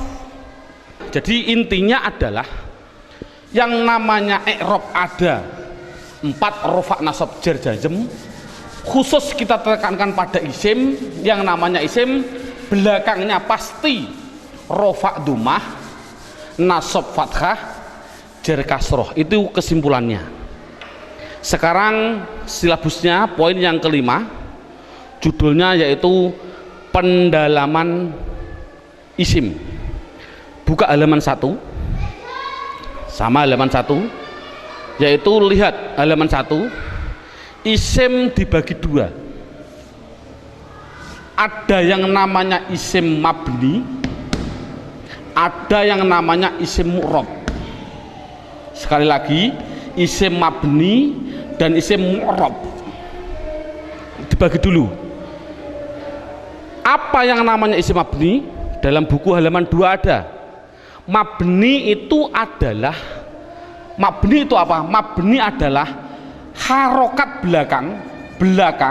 Jadi intinya adalah yang namanya i'rab ada 4 rofa nasab jar jazm. Khusus kita tekankan pada isim, yang namanya isim belakangnya pasti rofa dumah, nasab fathah, jar kasroh. Itu kesimpulannya. Sekarang silabusnya poin yang kelima, judulnya yaitu pendalaman isim. Buka halaman 1 sama halaman 1, yaitu lihat halaman 1, isim dibagi 2. Ada yang namanya isim mabni, ada yang namanya isim mu'rab. Sekali lagi, isim mabni dan isim mu'rab dibagi dulu. Apa yang namanya isim mabni? Dalam buku halaman 2 ada. Mabni itu adalah, mabni itu apa? Mabni adalah harokat belakang,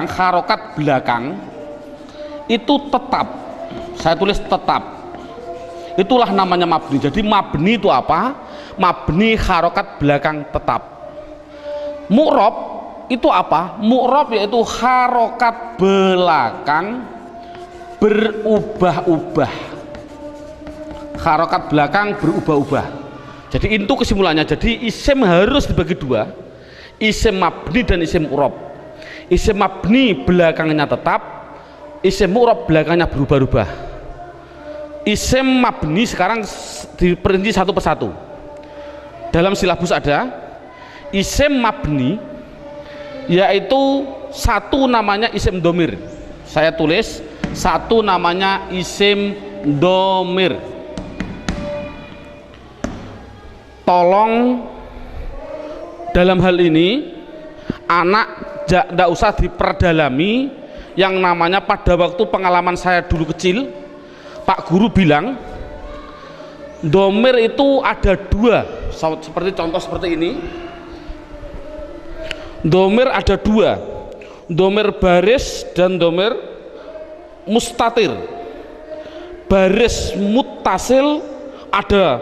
harokat belakang itu tetap. Saya tulis tetap. Itulah namanya mabni. Jadi mabni itu apa? Mabni harokat belakang tetap. Mu'rab itu apa? Mu'rab yaitu harokat belakang berubah-ubah. Harokat belakang berubah-ubah. Jadi itu kesimpulannya. Jadi isim harus dibagi 2, isim mabni dan isim mu'rab. Isim mabni belakangnya tetap, isim mu'rab belakangnya berubah-ubah. Isim mabni sekarang diperinci satu persatu. Dalam silabus ada isim mabni, yaitu satu namanya isim domir. Saya tulis satu namanya isim domir. Tolong dalam hal ini anak tidak usah diperdalami. Yang namanya pada waktu pengalaman saya dulu kecil, Pak Guru bilang domir itu ada 2, seperti contoh seperti ini. Domir ada 2, domir baris dan domir mustatir. Baris muttasil ada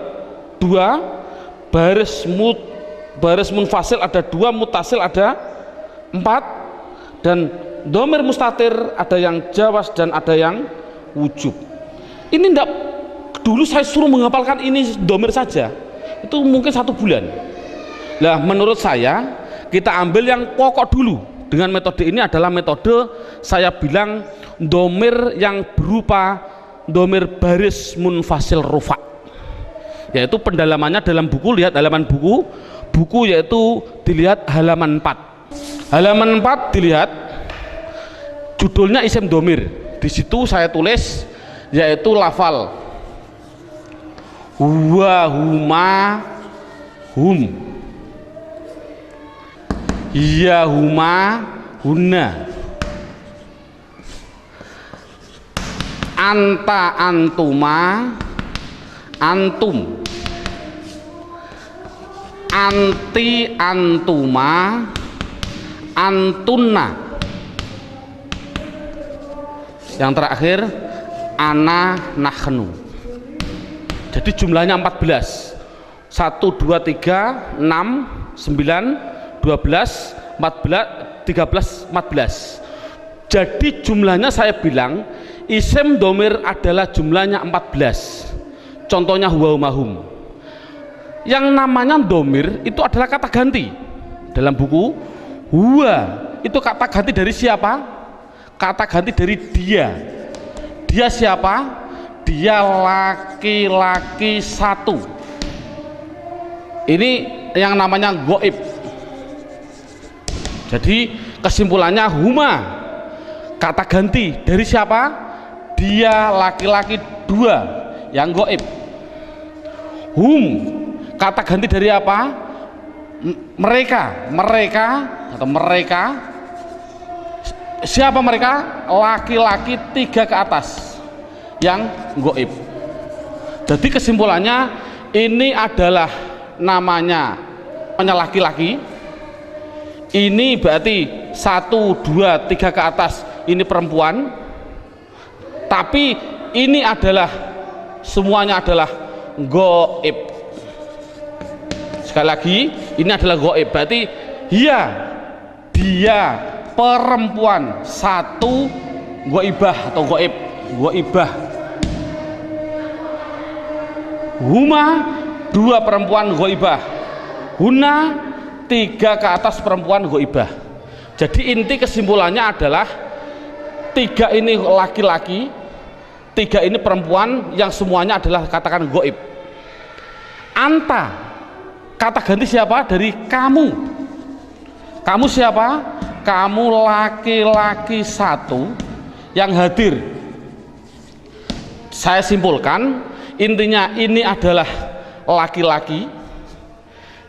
2, baris munfasil ada 2, muttasil ada 4, dan domir mustatir ada yang jawas dan ada yang wujub. Ini enggak, dulu saya suruh menghafalkan ini domir saja, itu mungkin 1 bulan. Lah menurut saya kita ambil yang pokok dulu. Dengan metode ini adalah metode saya bilang domir yang berupa domir baris munfasil rufa, yaitu pendalamannya dalam buku. Lihat halaman buku yaitu dilihat halaman 4. Halaman 4 dilihat judulnya isim domir. Di situ saya tulis yaitu lafal huwa, huma, hum, ya, huma, hunna, anta, antuma, antum, anti, antuma, antunna. Yang terakhir ana, nahnu. Jadi jumlahnya 14. 1, 2, 3, 6, 9, 12, 14, 13, 14. Jadi jumlahnya saya bilang isim domir adalah jumlahnya 14. Contohnya huwa, mahum. Yang namanya domir itu adalah kata ganti. Dalam buku huwa itu kata ganti dari siapa? Kata ganti dari dia. Dia siapa? Dia laki-laki 1. Ini yang namanya goib. Jadi kesimpulannya huma kata ganti dari siapa? Dia laki-laki 2 yang goib. Hum kata ganti dari apa? Mereka atau mereka. Siapa mereka? Laki-laki 3 ke atas yang goib. Jadi kesimpulannya ini adalah namanya laki-laki. Ini berarti 1, 2, 3 ke atas ini perempuan. Tapi ini adalah semuanya adalah goib. Sekali lagi ini adalah goib. Berarti dia perempuan 1 goibah atau goibah. Huma 2 perempuan goibah. Huna 3 ke atas perempuan goibah. Jadi inti kesimpulannya adalah 3 ini laki-laki, tiga ini perempuan yang semuanya adalah katakan goib. Anta, kata ganti siapa? Dari kamu. Kamu siapa? Kamu laki-laki satu yang hadir. Saya simpulkan, intinya ini adalah laki-laki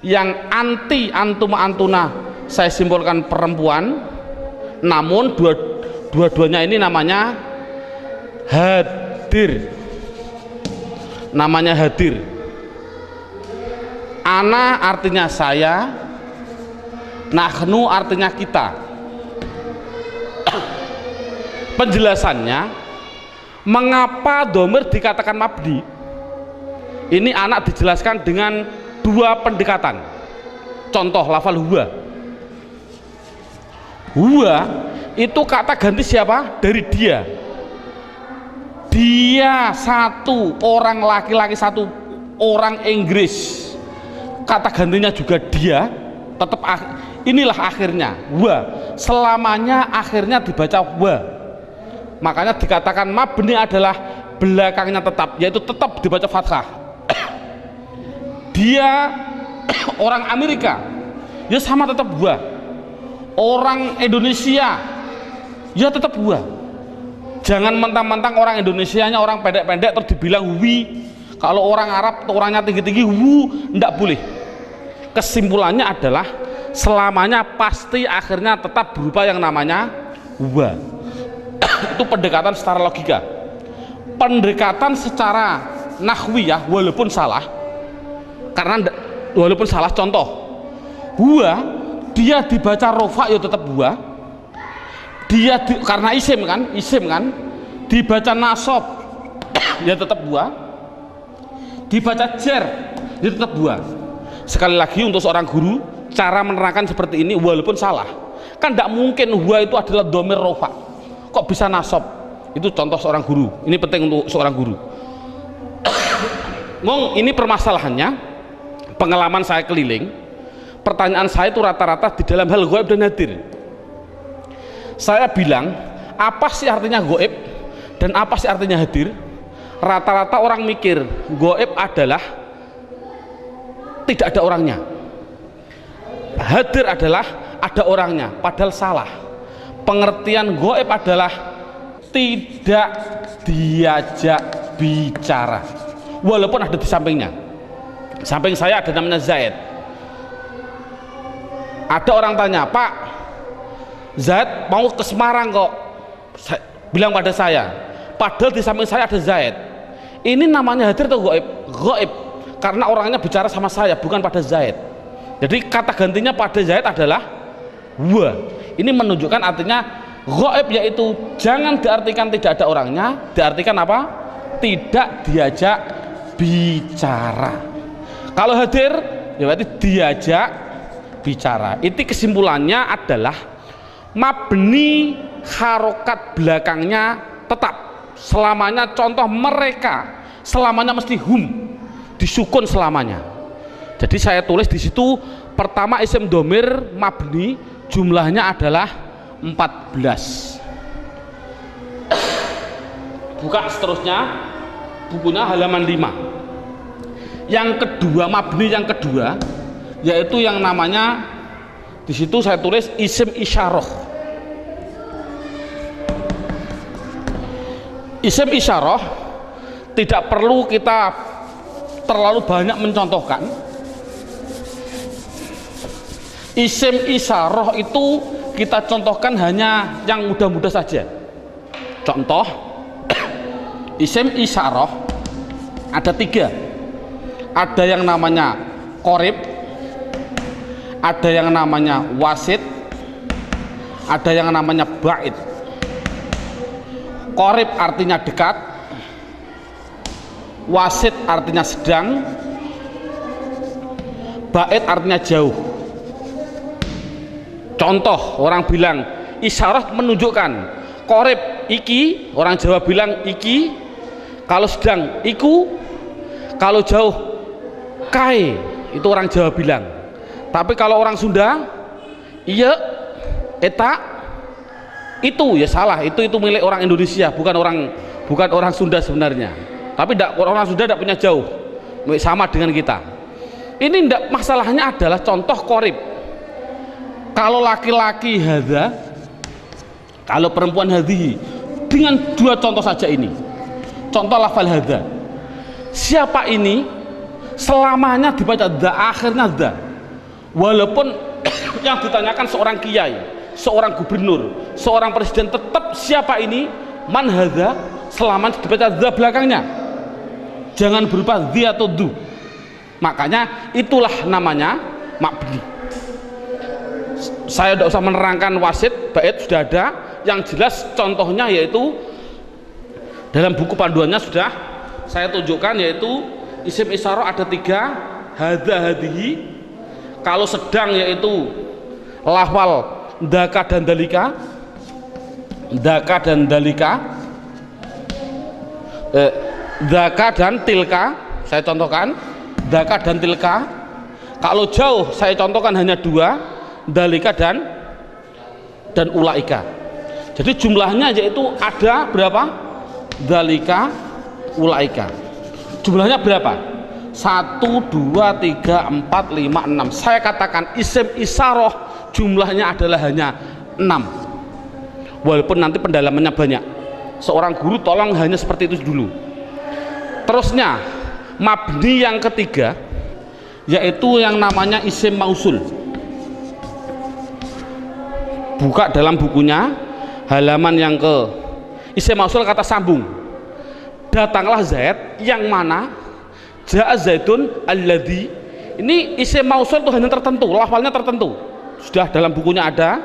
yang anti antuma antuna, saya simpulkan perempuan, namun dua-duanya ini namanya hadir. Namanya hadir. Ana artinya saya, nahnu artinya kita. Penjelasannya, mengapa domir dikatakan mabni? Ini anak dijelaskan dengan dua pendekatan. Contoh lafal huwa. Huwa itu kata ganti siapa? Dari dia. Dia satu, orang laki-laki satu, orang Inggris. Kata gantinya juga dia, tetap inilah akhirnya wa, selamanya akhirnya dibaca wa. Makanya dikatakan mabni adalah belakangnya tetap, yaitu tetap dibaca fathah. Dia orang Amerika, ya sama tetap wa. Orang Indonesia, ya tetap wa. Jangan mentang-mentang orang Indonesianya orang pendek-pendek terus dibilang wi. Kalau orang Arab orangnya tinggi-tinggi wu, enggak boleh. Kesimpulannya adalah selamanya pasti akhirnya tetap berupa yang namanya wa. Itu pendekatan secara logika. Pendekatan secara nahwiyah walaupun salah, karena walaupun salah, contoh wa dia dibaca rofa ya tetap wa. Dia karena isim kan dibaca nasab ya tetap wa, dibaca jar ya tetap wa. Sekali lagi untuk seorang guru, cara menerangkan seperti ini walaupun salah, kan tidak mungkin wa itu adalah domir rofa, kok bisa nasab. Itu contoh seorang guru, ini penting untuk seorang guru. Ngomong ini permasalahannya, pengalaman saya keliling, pertanyaan saya itu rata-rata di dalam hal goib dan hadir. Saya bilang, apa sih artinya goib dan apa sih artinya hadir? Rata-rata orang mikir goib adalah tidak ada orangnya, hadir adalah ada orangnya, padahal salah. Pengertian goib adalah tidak diajak bicara walaupun ada di sampingnya. Samping saya ada namanya Zaid. Ada orang tanya, Pak Zaid mau ke Semarang kok, bilang pada saya, padahal di samping saya ada Zaid. Ini namanya hadir atau goib? Goib, karena orangnya bicara sama saya, bukan pada Zaid. Jadi kata gantinya pada Zaid adalah wa. Ini menunjukkan artinya goib, yaitu jangan diartikan tidak ada orangnya, diartikan apa? Tidak diajak bicara. Kalau hadir ya berarti diajak bicara. Itu kesimpulannya adalah mabni harokat belakangnya tetap selamanya. Contoh mereka selamanya mesti hum, disukun selamanya. Jadi saya tulis di situ pertama isim domir mabni jumlahnya adalah 14. Buka seterusnya bukunya halaman 5. Yang kedua, mabni yang kedua yaitu yang namanya di situ saya tulis isim isyarah. Isim isyarah tidak perlu kita terlalu banyak mencontohkan. Isim isyarah itu kita contohkan hanya yang mudah-mudah saja. Contoh isim isyarah ada 3. Ada yang namanya qorib, ada yang namanya wasit, ada yang namanya ba'id. Qorib artinya dekat, wasit artinya sedang, ba'id artinya jauh. Contoh, orang bilang isyarah menunjukkan qorib iki, orang Jawa bilang iki, kalau sedang iku, kalau jauh kai, itu orang Jawa bilang. Tapi kalau orang Sunda iya, eta, Itu ya salah, itu milik orang Indonesia, bukan orang Sunda sebenarnya. Tapi orang Sunda tidak punya jauh, sama dengan kita. Ini tidak, masalahnya adalah contoh korib. Kalau laki-laki hadza, kalau perempuan hadhihi, dengan dua contoh saja ini. Contoh lafal hadza. Siapa ini selamanya dibaca dza, akhirnya dza. Walaupun yang ditanyakan seorang kiai, seorang gubernur, seorang presiden, tetap siapa ini man hadza, selamanya dibaca dza belakangnya. Jangan berupa dzi atau du. Makanya itulah namanya mabni. Saya tidak usah menerangkan wasit, bait sudah ada. Yang jelas contohnya yaitu dalam buku panduannya sudah saya tunjukkan, yaitu isim isyarah ada 3, hadza hadhihi. Kalau sedang yaitu lafal daka dan dalika, daka dan dalika, daka dan tilka. Saya contohkan daka dan tilka. Kalau jauh saya contohkan hanya 2, dalika dan ulaika. Jadi jumlahnya yaitu ada berapa? Dalika, ulaika. Jumlahnya berapa? 1, 2, 3, 4, 5, 6. Saya katakan isim isyarah jumlahnya adalah hanya 6. Walaupun nanti pendalamannya banyak. Seorang guru tolong hanya seperti itu dulu. Terusnya mabni yang ketiga yaitu yang namanya isim mausul. Buka dalam bukunya halaman yang ke isim mausul, kata sambung. Datanglah Zaid, yang mana ja'a Zaidun alladzi. Ini isim mausul itu hanya tertentu, lafalnya tertentu. Sudah dalam bukunya ada,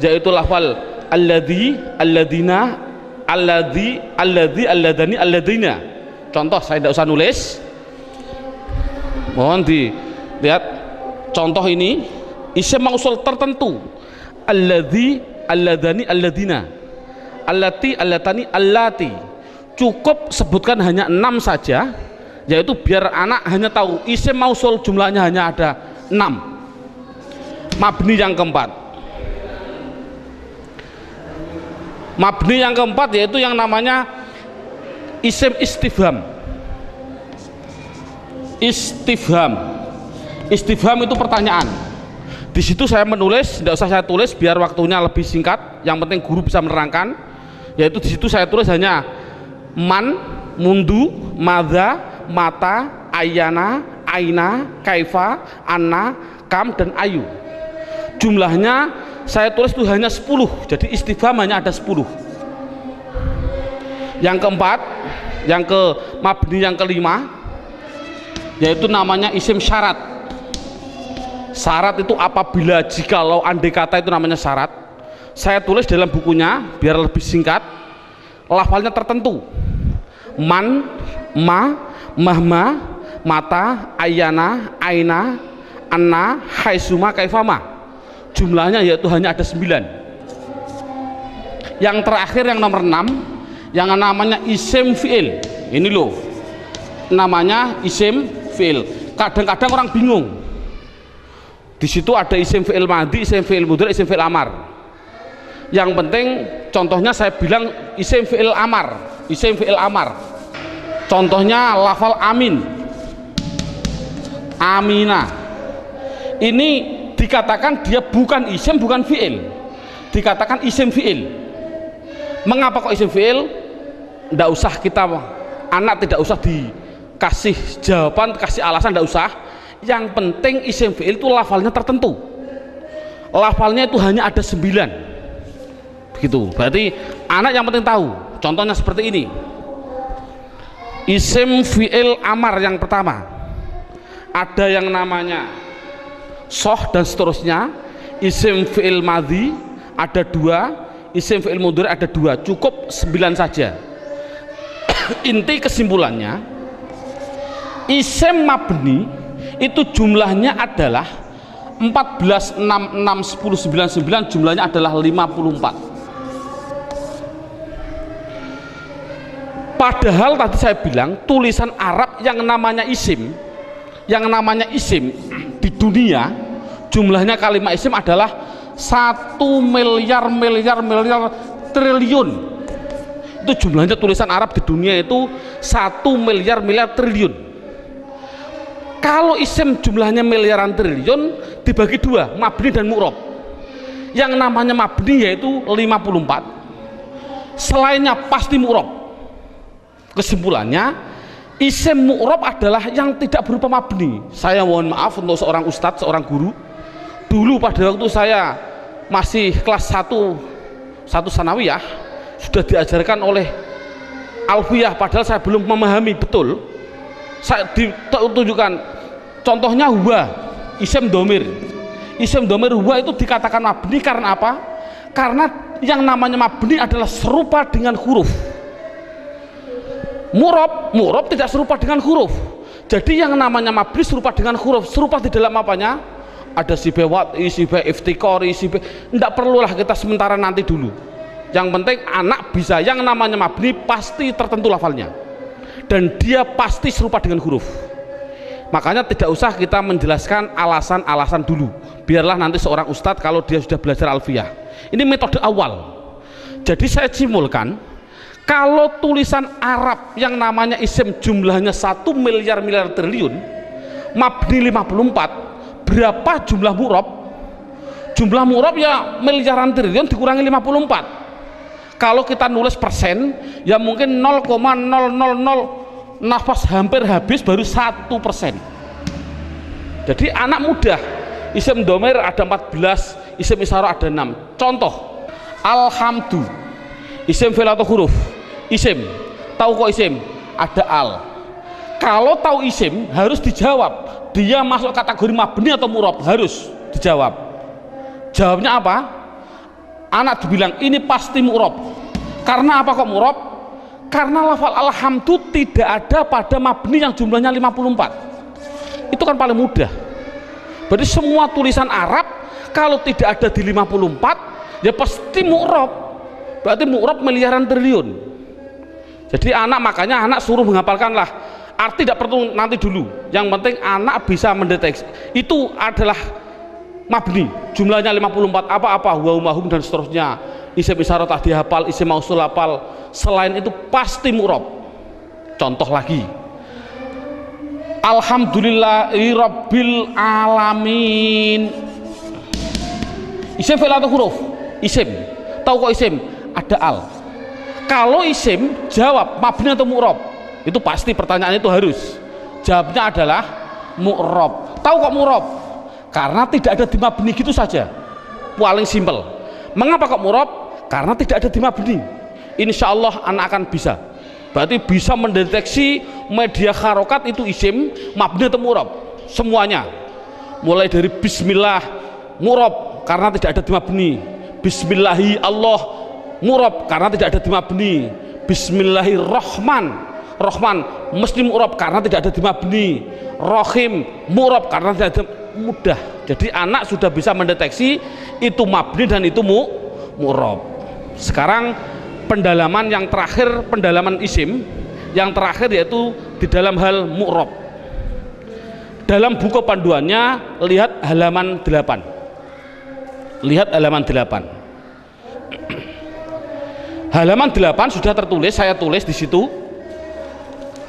yaitu lafal alladzi, alladina, alladzi, alladzi, alladani, alladina. Contoh saya tidak usah nulis. Mohon dilihat contoh ini, isim mausul tertentu. Alladzi, alladani, alladina, allati, allatani, allati. Cukup sebutkan hanya 6 saja, yaitu biar anak hanya tahu isim mausul jumlahnya hanya ada 6. Mabni yang keempat. Mabni yang keempat yaitu yang namanya isim istifham. Istifham. Istifham itu pertanyaan. Di situ saya menulis, tidak usah saya tulis biar waktunya lebih singkat. Yang penting guru bisa menerangkan. Yaitu di situ saya tulis hanya man, mundu, madza, mata, ayana, aina, kaifa, anna, kam, dan ayu. Jumlahnya saya tulis itu hanya 10. Jadi istifham hanya ada 10. Yang keempat, yang ke mabni yang kelima, yaitu namanya isim syarat. Syarat itu apabila, jikalau, andai kata, itu namanya syarat. Saya tulis dalam bukunya biar lebih singkat. Lafalnya tertentu. Man, ma, mahma, mata, ayana, aina, anna, haisuma, kaifama. Jumlahnya yaitu hanya ada 9. Yang terakhir yang nomor 6, yang namanya isim fi'il. Ini loh namanya isim fi'il. Kadang-kadang orang bingung. Di situ ada isim fi'il madhi, isim fi'il mudhari, isim fi'il amar. Yang penting contohnya saya bilang isim fi'il amar. Isim fi'il amar. Contohnya lafal amin, amina. Ini dikatakan dia bukan isim, bukan fi'il. Dikatakan isim fi'il. Mengapa kok isim fi'il? Tidak usah kita, anak tidak usah dikasih jawaban, kasih alasan, tidak usah. Yang penting isim fi'il itu lafalnya tertentu. Lafalnya itu hanya ada 9. Begitu. Berarti anak yang penting tahu. Contohnya seperti ini. Isim fi'il amar yang pertama. Ada yang namanya soh dan seterusnya. Isim fi'il madhi ada 2. Isim fi'il mudhari ada 2. Cukup 9 saja. Inti kesimpulannya, isim mabni itu jumlahnya adalah 14, 6, 6, 10, 9, 9. Jumlahnya adalah 54. Padahal tadi saya bilang tulisan Arab yang namanya isim di dunia jumlahnya kalimat isim adalah 1 miliar triliun. Itu jumlahnya tulisan Arab di dunia itu 1 miliar triliun. Kalau isim jumlahnya miliaran triliun dibagi dua, mabni dan mu'rob. Yang namanya mabni yaitu 54, selainnya pasti mu'rob. Kesimpulannya, isim mu'rob adalah yang tidak berupa mabni. Saya mohon maaf untuk seorang ustadz, seorang guru. Dulu pada waktu saya masih kelas 1 sanawiyah sudah diajarkan oleh alfiyah, padahal saya belum memahami betul. Saya ditunjukkan contohnya huwa, isim domir. Isim domir huwa itu dikatakan mabni karena apa? Karena yang namanya mabni adalah serupa dengan huruf. Mu'rob tidak serupa dengan huruf. Jadi yang namanya mabni serupa dengan huruf. Serupa di dalam apanya? Ada sibah wat'i, sibah iftikori, sibah. Tidak perlulah kita sementara, nanti dulu. Yang penting anak bisa, yang namanya mabni pasti tertentu lafalnya. Dan dia pasti serupa dengan huruf. Makanya tidak usah kita menjelaskan alasan-alasan dulu. Biarlah nanti seorang ustadz kalau dia sudah belajar alfiyah. Ini metode awal. Jadi saya simpulkan, kalau tulisan Arab yang namanya isim jumlahnya 1 miliar triliun, mabni 54, berapa jumlah mu'rob? Jumlah mu'rob ya miliaran triliun dikurangi 54. Kalau kita nulis persen, ya mungkin 0,000 nafas hampir habis baru 1%. Jadi anak mudah. Isim domir ada 14, isim isyarah ada 6. Contoh, alhamdu, isim fi'il atau huruf? Isim. Tahu kok isim? Ada al. Kalau tahu isim harus dijawab, dia masuk kategori mabni atau mu'rob, harus dijawab. Jawabnya apa? Anak dibilang ini pasti mu'rob. Karena apa kok mu'rob? Karena lafal alhamdu tidak ada pada mabni yang jumlahnya 54. Itu kan paling mudah. Berarti semua tulisan Arab kalau tidak ada di 54 ya pasti mu'rob. Berarti mu'rob miliaran triliun. Jadi makanya anak suruh menghafalkanlah. Arti tidak perlu nanti dulu. Yang penting anak bisa mendeteksi. Itu adalah mabni, jumlahnya 54, apa-apa, huwa, dan seterusnya. Isim isyarah tak dihafal, isim mausul hafal. Selain itu pasti mu'rob. Contoh lagi, alhamdulillahi rabbil alamin. Isim fi'il atau huruf? Isim. Tahu kok isim? Ada al. Kalau isim jawab mabni atau mu'rob, itu pasti pertanyaan itu harus jawabnya adalah mu'rob. Tahu kok mu'rob? Karena tidak ada di mabni, gitu saja, paling simpel. Mengapa kok mu'rob? Karena tidak ada di mabni. Insya Allah anak akan bisa. Berarti bisa mendeteksi media harokat itu isim, mabni atau mu'rob, semuanya. Mulai dari bismillah mu'rob karena tidak ada di mabni. Bismillahi Allah mu'rob karena tidak ada di mabni. Bismillahirrahman, Rahman mesti mu'rob karena tidak ada di mabni. Rohim mu'rob karena tidak ada. Mudah. Jadi anak sudah bisa mendeteksi itu mabni dan itu mu'rob. Sekarang pendalaman yang terakhir, pendalaman isim yang terakhir, yaitu di dalam hal mu'rob. Dalam buku panduannya lihat halaman 8. Lihat halaman 8. Halaman 8 sudah tertulis, saya tulis di situ.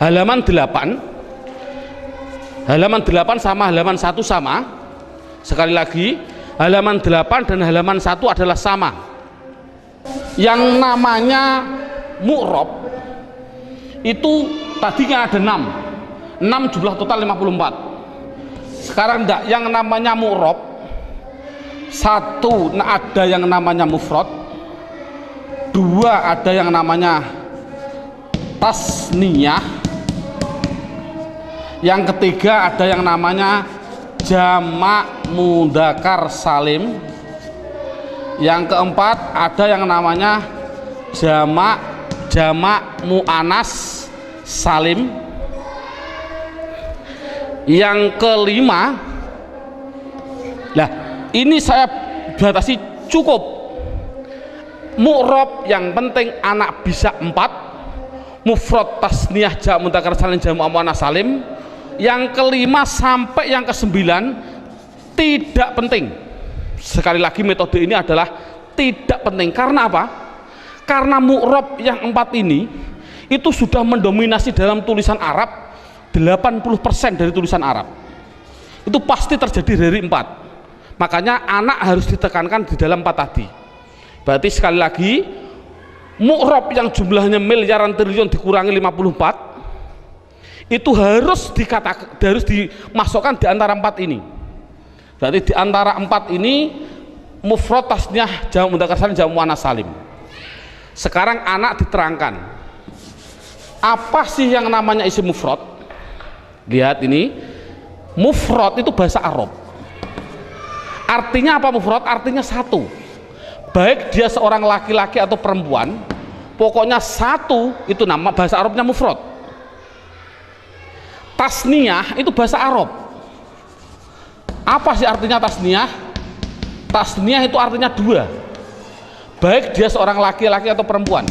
Halaman 8. Halaman 8 sama halaman 1 sama. Sekali lagi, halaman 8 dan halaman 1 adalah sama. Yang namanya mu'rob itu tadinya ada 6. 6 jumlah total 54. Sekarang enggak, yang namanya mu'rob 1 ada yang namanya mufrad, 2 ada yang namanya tasniyah, yang ketiga ada yang namanya jamak mudzakkar salim, yang keempat ada yang namanya jamak muannas salim, yang kelima, nah ini saya batasi cukup mu'rob, yang penting anak bisa 4, mufrad tasniyah jamak mudzakkar salim jamak muannas salim. Yang kelima sampai yang ke-9 tidak penting. Sekali lagi metode ini adalah tidak penting. Karena apa? Karena mu'rab yang 4 ini itu sudah mendominasi dalam tulisan Arab, 80% dari tulisan Arab itu pasti terjadi dari 4. Makanya anak harus ditekankan di dalam 4 tadi. Berarti sekali lagi, mu'rab yang jumlahnya miliaran triliun dikurangi 54 itu harus dimasukkan di antara 4 ini. Berarti di antara 4 ini mufrad, tasniyah, jamak mudzakkar salim, jamak muannats salim. Sekarang anak diterangkan apa sih yang namanya isim mufrad. Lihat ini, mufrad itu bahasa Arab. Artinya apa mufrad? Artinya satu, baik dia seorang laki-laki atau perempuan, pokoknya satu, itu nama bahasa Arabnya mufrad. Tasniyah itu bahasa Arab. Apa sih artinya tasniyah? Tasniyah itu artinya 2, baik dia seorang laki-laki atau perempuan.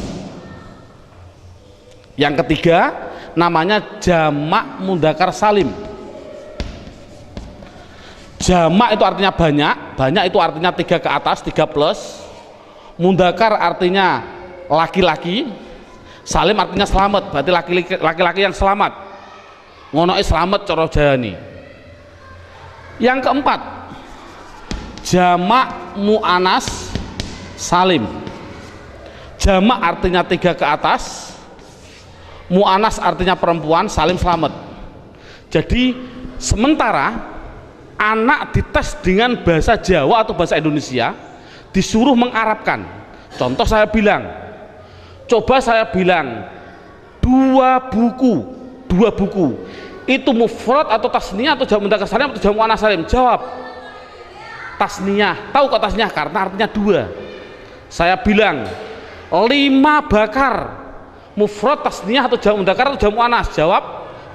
Yang ketiga namanya jamak mudzakkar salim. Jamak itu artinya banyak, banyak itu artinya 3 ke atas, 3 plus. Mudzakkar artinya laki-laki, salim artinya selamat, berarti laki-laki yang selamat. Ngono selamat cara jani. Yang keempat, jamak muannats salim. Jamak artinya 3 ke atas, muannats artinya perempuan, salim selamat. Jadi sementara anak dites dengan bahasa Jawa atau bahasa Indonesia, disuruh mengarabkan. Contoh saya bilang, coba saya bilang 2 buku itu mufrad atau tasniyah atau jamak mudzakkar salim atau jamak muannats salim? Jawab tasniyah. Tahu kok tasniyah? Karena artinya 2. Saya bilang 5 bakar, mufrad, tasniyah atau jamak mudzakkar atau jamak muannats? Jawab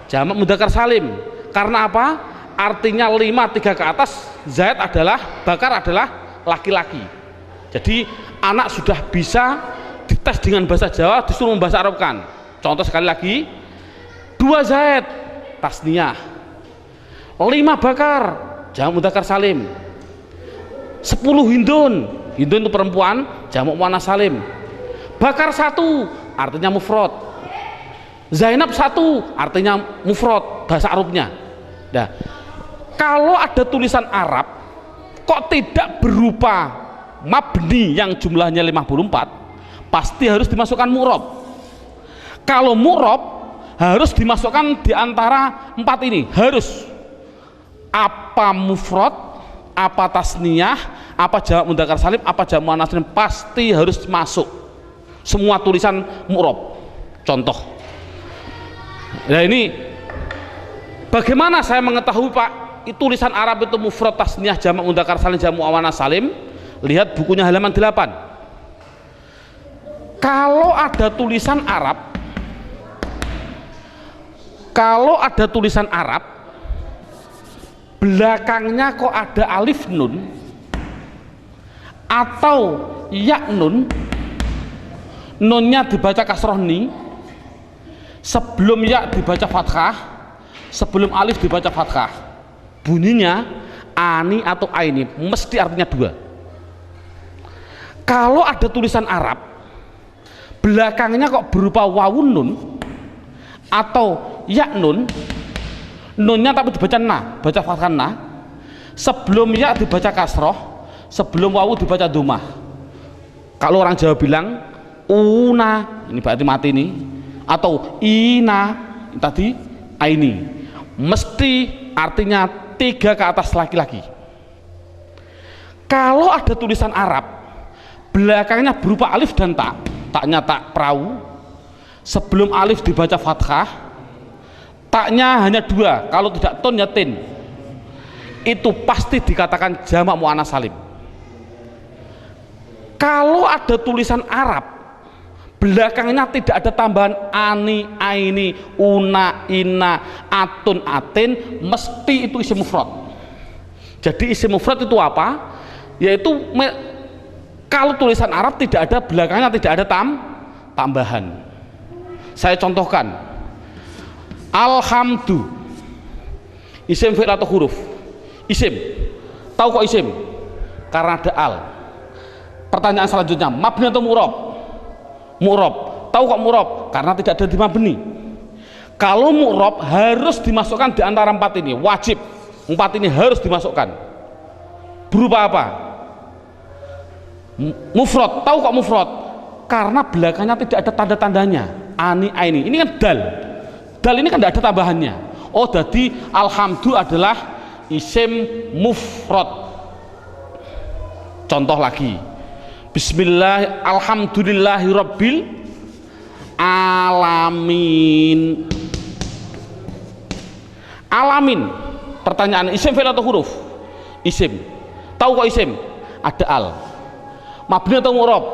jamak mudzakkar salim. Karena apa? Artinya 5 3 ke atas, zaid adalah, bakar adalah laki-laki. Jadi anak sudah bisa dites dengan bahasa Jawa, disuruh membahasa Arabkan. Contoh sekali lagi, 2 zaid tasniyah, 5 bakar jamak mudzakkar salim, 10 hindun, hindun itu perempuan, jamak muannats salim. Bakar 1 artinya mufrad, Zainab 1 artinya mufrad bahasa Arabnya. Nah, kalau ada tulisan Arab kok tidak berupa mabni yang jumlahnya 54, pasti harus dimasukkan mu'rab. Kalau mu'rab harus dimasukkan di antara 4 ini, harus apa mufrad, apa tasniyah, apa jamak mudzakkar salim, apa jamak muannats salim, pasti harus masuk semua tulisan mu'rab. Contoh, nah ini bagaimana saya mengetahui Pak tulisan Arab itu mufrad, tasniyah, jamak mudzakkar salim, jamak muannats salim? Lihat bukunya halaman 8. Kalau ada tulisan Arab, belakangnya kok ada alif nun atau ya nun, nunnya dibaca kasroh ni, sebelum ya dibaca fathah, sebelum alif dibaca fathah, bunyinya ani atau aini, mesti artinya 2. Kalau ada tulisan Arab belakangnya kok berupa wawun nun atau ya nun, nunnya tapi dibaca na, baca fathah na, sebelum ya dibaca kasroh, sebelum wawu dibaca dhammah. Kalau orang Jawa bilang una, ini berarti mati nih, atau ina tadi aini, mesti artinya 3 ke atas laki-laki. Kalau ada tulisan Arab belakangnya berupa alif dan tak, taknya tak perahu, sebelum alif dibaca fathah, taknya hanya 2, kalau tidak ton ya tin, itu pasti dikatakan jamak muannats salim. Kalau ada tulisan Arab belakangnya tidak ada tambahan ani, aini, una, ina, atun, atin, mesti itu isim mufrad. Jadi isim mufrad itu apa? Yaitu kalau tulisan Arab tidak ada belakangnya tidak ada tambahan. Saya contohkan, alhamdu, isim fi'il atau huruf? Isim. Tahu kok isim? Karena ada al. Pertanyaan selanjutnya, mabni atau mu'rab? mu'rob. Tahu kok mu'rob? Karena tidak ada di mabni. Kalau mu'rob harus dimasukkan di antara 4 ini, wajib 4 ini harus dimasukkan. Berupa apa? Mufrad. Tahu kok mufrad? Karena belakangnya tidak ada tanda-tandanya. Ani, aini. Ini kan dal. Dal ini kan tidak ada tambahannya. Oh, jadi alhamdu adalah isim mufrad. Contoh lagi. Bismillah, alhamdulillahirabbil alamin. Alamin. Pertanyaan, isim fi'il atau huruf? Isim. Tahu kok isim? Ada al. Mabni atau mu'rob?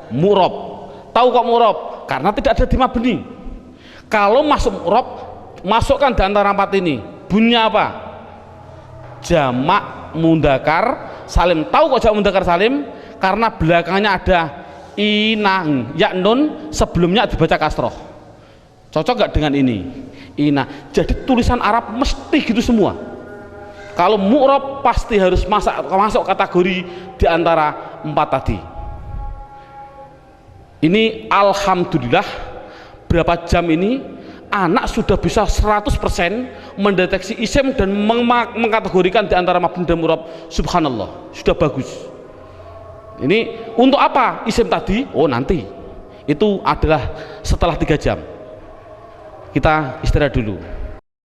Mu'rob. Tahu kok mu'rob? Karena tidak ada di mabni. Kalau masuk mu'rob, masukkan di antara 4 ini. Bunyinya apa? Jamak mudzakkar salim. Tahu kok jamak mudzakkar salim? Karena belakangnya ada inang, ya nun, sebelumnya dibaca kasroh. Cocok gak dengan ini? Ina. Jadi tulisan Arab mesti gitu semua. Kalau mu'rob pasti harus masuk kategori di antara 4 tadi. Ini alhamdulillah berapa jam ini anak sudah bisa 100% mendeteksi isim dan mengkategorikan di antara mabni dan mu'rob. Subhanallah, sudah bagus. Ini untuk apa isim tadi? Oh, nanti itu adalah setelah 3 jam. Kita istirahat dulu.